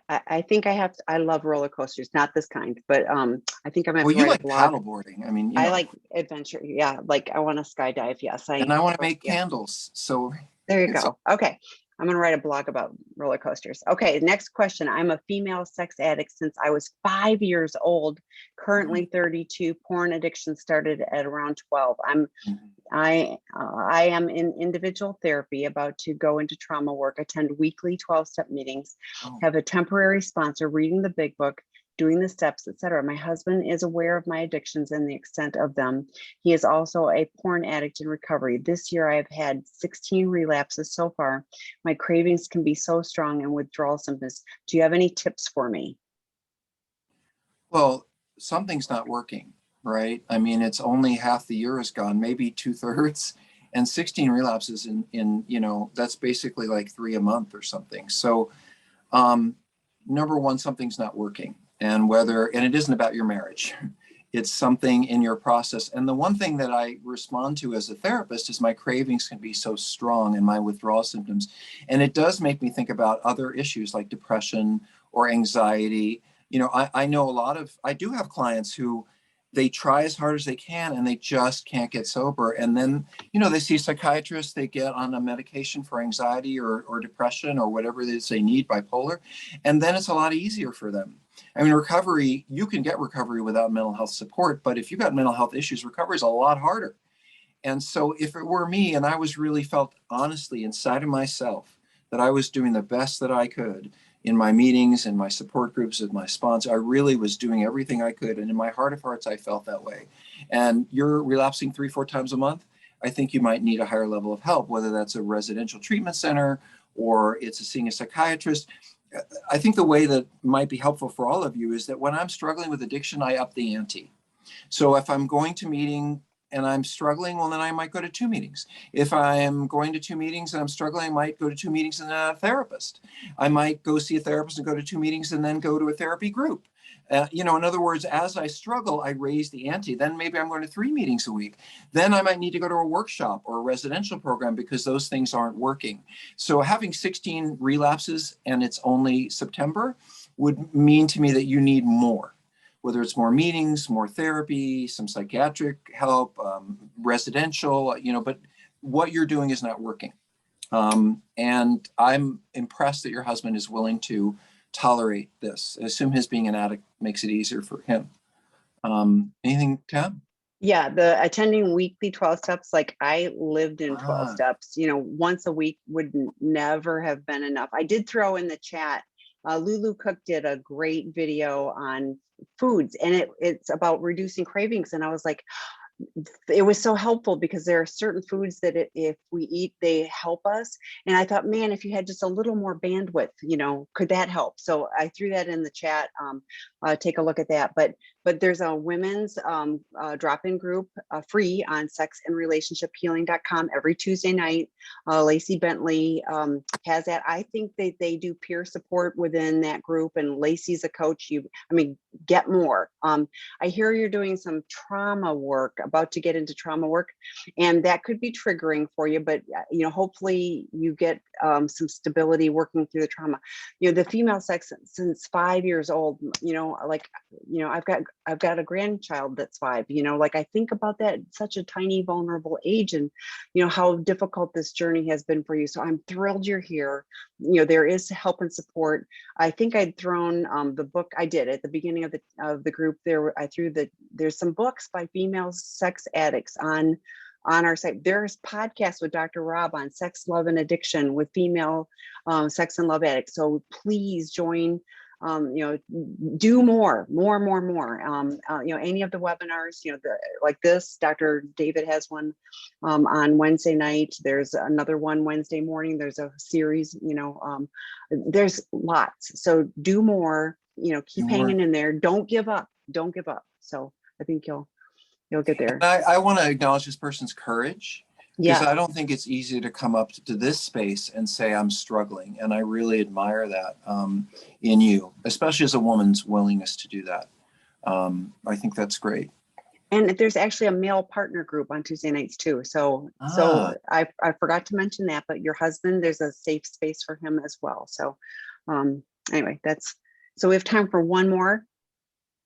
I think I have to, I love roller coasters, not this kind, but I think I'm gonna have Well, to you write like a blog. paddle boarding. I mean, you I know, like adventure. Yeah, like I want to skydive. Yes, and I want to make yeah. candles. So There you it's go. Okay. I'm going to write a blog about roller coasters. Okay. Next question. I'm a female sex addict since I was 5 years old, currently 32. Porn addiction started at around 12. I am in individual therapy, about to go into trauma work, attend weekly 12-step meetings, have a temporary sponsor, reading the big book, doing the steps, etc. My husband is aware of my addictions and the extent of them. He is also a porn addict in recovery. This year I have had 16 relapses so far. My cravings can be so strong and withdrawal symptoms. Do you have any tips for me? well, something's not working, right? I mean, it's only half the year is gone, maybe 2/3, and 16 relapses in you know, that's basically like 3 a month or something. So number one, something's not working, and it isn't about your marriage. It's something in your process. And the one thing that I respond to as a therapist is my cravings can be so strong and my withdrawal symptoms. And it does make me think about other issues like depression or anxiety. You know, I know I do have clients who they try as hard as they can and they just can't get sober. And then, you know, they see psychiatrists, they get on a medication for anxiety or depression or whatever it is they need, bipolar. And then it's a lot easier for them. I mean, recovery, you can get recovery without mental health support, but if you've got mental health issues, recovery is a lot harder. And so if it were me and I was really felt honestly inside of myself that I was doing the best that I could in my meetings and my support groups and my sponsor, I really was doing everything I could. And in my heart of hearts, I felt that way. And you're relapsing 3-4 times a month, I think you might need a higher level of help, whether that's a residential treatment center or it's seeing a psychiatrist. I think the way that might be helpful for all of you is that when I'm struggling with addiction, I up the ante. So if I'm going to meeting and I'm struggling, well, then I might go to 2 meetings. If I am going to 2 meetings and I'm struggling, I might go to 2 meetings and then a therapist. I might go see a therapist and go to 2 meetings and then go to a therapy group. You know, in other words, as I struggle, I raise the ante. Then maybe I'm going to 3 meetings a week. Then I might need to go to a workshop or a residential program because those things aren't working. So having 16 relapses and it's only September would mean to me that you need more, whether it's more meetings, more therapy, some psychiatric help, residential, you know, but what you're doing is not working. And I'm impressed that your husband is willing to tolerate this. I assume his being an addict makes it easier for him. Anything, Tam? Yeah, the attending weekly 12 steps, like I lived in 12 steps, you know, once a week would never have been enough. I did throw in the chat, Lulu Cook did a great video on foods, and it's about reducing cravings. And I was like, it was so helpful because there are certain foods that if we eat, they help us. And I thought, man, if you had just a little more bandwidth, you know, could that help? So I threw that in the chat. Take a look at that. But there's a women's drop-in group free on sexandrelationshiphealing.com every Tuesday night. Lacey Bentley has that. I think they do peer support within that group, and Lacey's a coach. Get more. I hear you're doing some trauma work, about to get into trauma work, and that could be triggering for you, but you know, hopefully you get some stability working through the trauma. You know, the female sex since 5 years old, you know, like, you know, I've got a grandchild that's 5, you know, like I think about that at such a tiny, vulnerable age, and you know, how difficult this journey has been for you. So I'm thrilled you're here. You know, there is help and support. I think I'd thrown the book, I did at the beginning of the group there. There's some books by female sex addicts on our site. There's podcasts with Dr. Rob on sex, love, and addiction with female sex and love addicts. So please join Do more. Any of the webinars, like this, Dr. David has one on Wednesday night. There's another one Wednesday morning. There's a series, there's lots. So do more, keep hanging in there. Don't give up. So I think you'll get there. I want to acknowledge this person's courage, because Yeah. I don't think it's easy to come up to this space and say I'm struggling. And I really admire that in you, especially as a woman's willingness to do that. I think that's great. And there's actually a male partner group on Tuesday nights too. So I forgot to mention that, but your husband, there's a safe space for him as well. So anyway, so we have time for one more.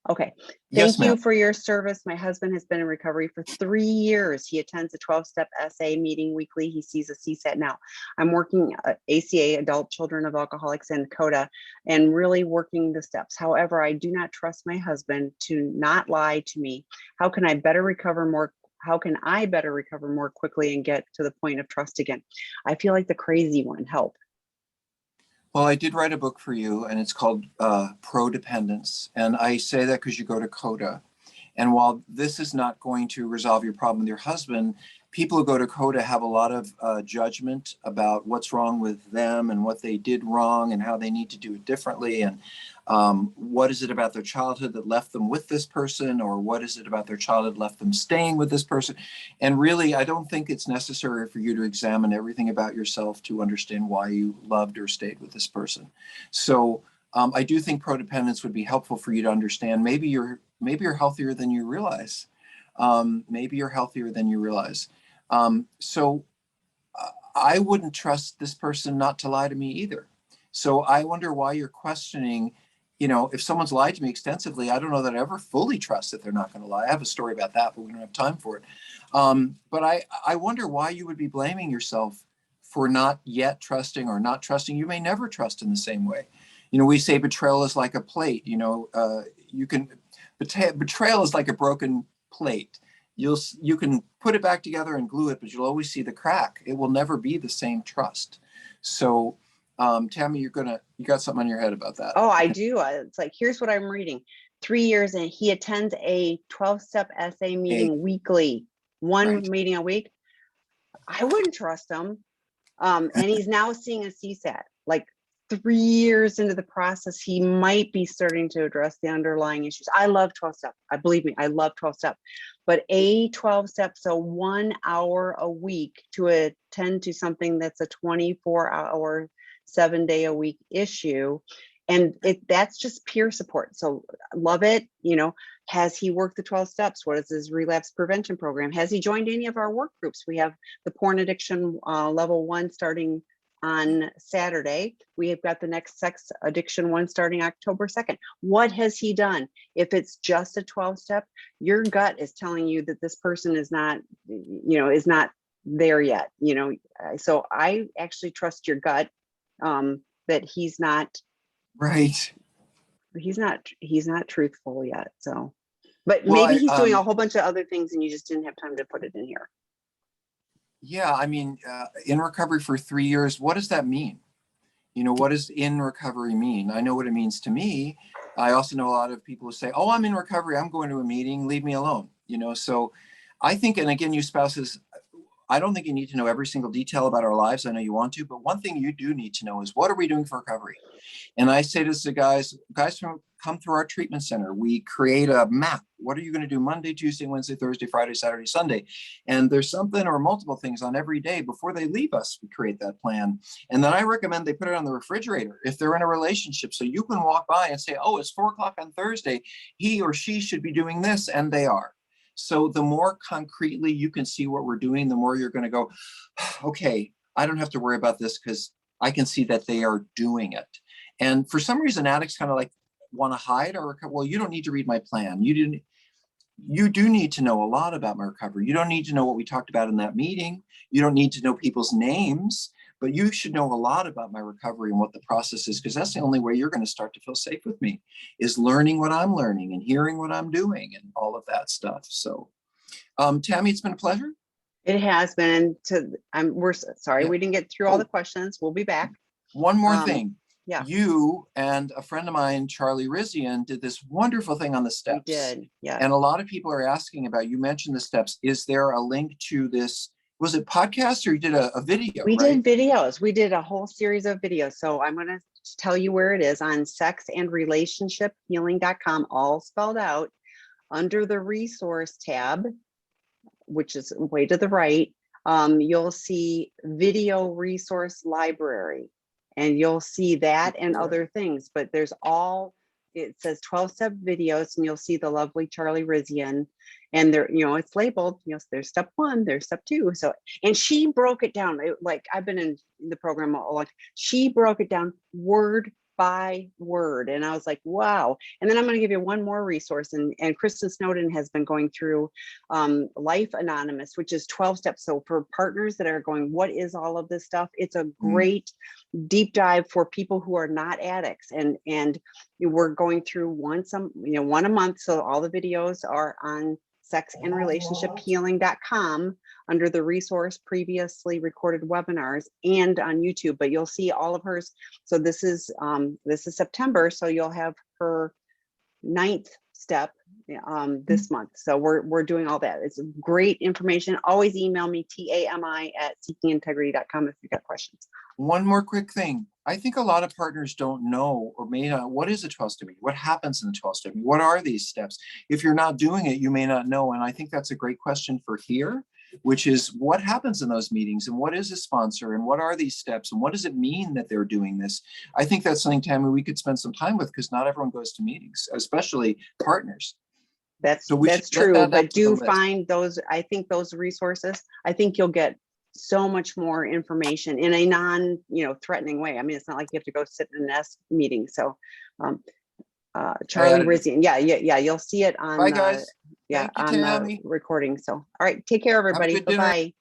Okay. Thank you for your service. My husband has been in recovery for 3 years. He attends a 12-step SA meeting weekly. He sees a CSAT now. I'm working ACA, Adult Children of Alcoholics, and CODA, and really working the steps. However, I do not trust my husband to not lie to me. How can I better recover more? How can I better recover more quickly and get to the point of trust again? I feel like the crazy one. Help. Well, I did write a book for you, and it's called Pro-Dependence. And I say that because you go to CODA. And while this is not going to resolve your problem with your husband, people who go to CODA have a lot of judgment about what's wrong with them and what they did wrong and how they need to do it differently. And what is it about their childhood that left them with this person, or what is it about their childhood left them staying with this person? And really, I don't think it's necessary for you to examine everything about yourself to understand why you loved or stayed with this person. So I do think pro-dependence would be helpful for you to understand. Maybe you're healthier than you realize. Maybe you're healthier than you realize. So I wouldn't trust this person not to lie to me either. So I wonder why you're questioning, if someone's lied to me extensively, I don't know that I ever fully trust that they're not going to lie. I have a story about that, but we don't have time for it. But I wonder why you would be blaming yourself for not yet trusting or not trusting. You may never trust in the same way. We say betrayal is like a plate. Betrayal is like a broken plate. You can put it back together and glue it, but you'll always see the crack. It will never be the same trust. So Tami, you got something on your head about that. Oh, I do. It's like, here's what I'm reading. 3 years, and he attends a 12-step SA meeting weekly, one meeting a week. I wouldn't trust him. And he's now seeing a CSAT. Like 3 years into the process, he might be starting to address the underlying issues. I love 12-step. Believe me, I love 12-step. But a 12-step, so 1 hour a week to attend to something that's a 24-hour, 7-day-a-week issue. And that's just peer support. So love it. Has he worked the 12 steps? What is his relapse prevention program? Has he joined any of our work groups? We have the porn addiction level 1 starting on Saturday. We have got the next sex addiction one starting October 2nd. What has he done? If it's just a 12-step, your gut is telling you that this person is not there yet. So I actually trust your gut that he's not right. He's not truthful yet. So, but maybe he's doing a whole bunch of other things and you just didn't have time to put it in here. Yeah, I mean, in recovery for 3 years, what does that mean? What does in recovery mean? I know what it means to me. I also know a lot of people who say, oh, I'm in recovery, I'm going to a meeting, leave me alone. So I think, and again, you spouses, I don't think you need to know every single detail about our lives. I know you want to, but one thing you do need to know is, what are we doing for recovery? And I say this to guys come through our treatment center. We create a map. What are you going to do Monday, Tuesday, Wednesday, Thursday, Friday, Saturday, Sunday? And there's something or multiple things on every day before they leave us. We create that plan. And then I recommend they put it on the refrigerator if they're in a relationship. So you can walk by and say, oh, it's 4 o'clock on Thursday. He or she should be doing this. And they are. So the more concretely you can see what we're doing, the more you're going to go, okay, I don't have to worry about this because I can see that they are doing it. And for some reason, addicts kind of like want to hide, or, well, you don't need to read my plan. You do need to know a lot about my recovery. You don't need to know what we talked about in that meeting. You don't need to know people's names, but you should know a lot about my recovery and what the process is, because that's the only way you're going to start to feel safe with me, is learning what I'm learning and hearing what I'm doing and all of that stuff. So, Tami, it's been a pleasure. It has been. We're sorry we didn't get through all the questions. We'll be back. One more thing. Yeah. You and a friend of mine, Charlie Rizian, did this wonderful thing on the steps. We did. Yeah. And a lot of people are asking about, you mentioned the steps. Is there a link to this? Was it podcast or you did a video? We right? did videos. We did a whole series of videos. So I'm going to tell you where it is on sexandrelationshiphealing.com, all spelled out under the resource tab, which is way to the right. You'll see video resource library, and you'll see that and other things, but there's all, it says 12-step videos, and you'll see the lovely Charlie Rizian, and there, you know, it's labeled, you know, there's step 1, there's step 2. So, and she broke it down, like I've been in the program a lot. She broke it down word by word, and I was like, wow. And then I'm going to give you one more resource, and Kristen Snowden has been going through Life Anonymous, which is 12 steps. So for partners that are going, what is all of this stuff? It's a great deep dive for people who are not addicts, and we're going through one a month. So all the videos are on sexandrelationshiphealing.com under the resource previously recorded webinars and on YouTube, but you'll see all of hers. So this is September. So you'll have her 9th step this month. So we're doing all that. It's great information. Always email me, tami@seekingintegrity.com if you've got questions. One more quick thing. I think a lot of partners don't know or may not, what is a 12-step meeting? What happens in the 12-step meeting? What are these steps? If you're not doing it, you may not know. And I think that's a great question for here, which is what happens in those meetings, and what is a sponsor, and what are these steps, and what does it mean that they're doing this? I think that's something, Tammy, we could spend some time with, because not everyone goes to meetings, especially partners. That's true, but do find those. I think those resources, I think you'll get so much more information in a non-threatening way. I mean, it's not like you have to go sit in an S meeting. So Charlie Rizian, yeah, you'll see it on Bye, guys. on the recording. So all right, take care, everybody. Bye-bye.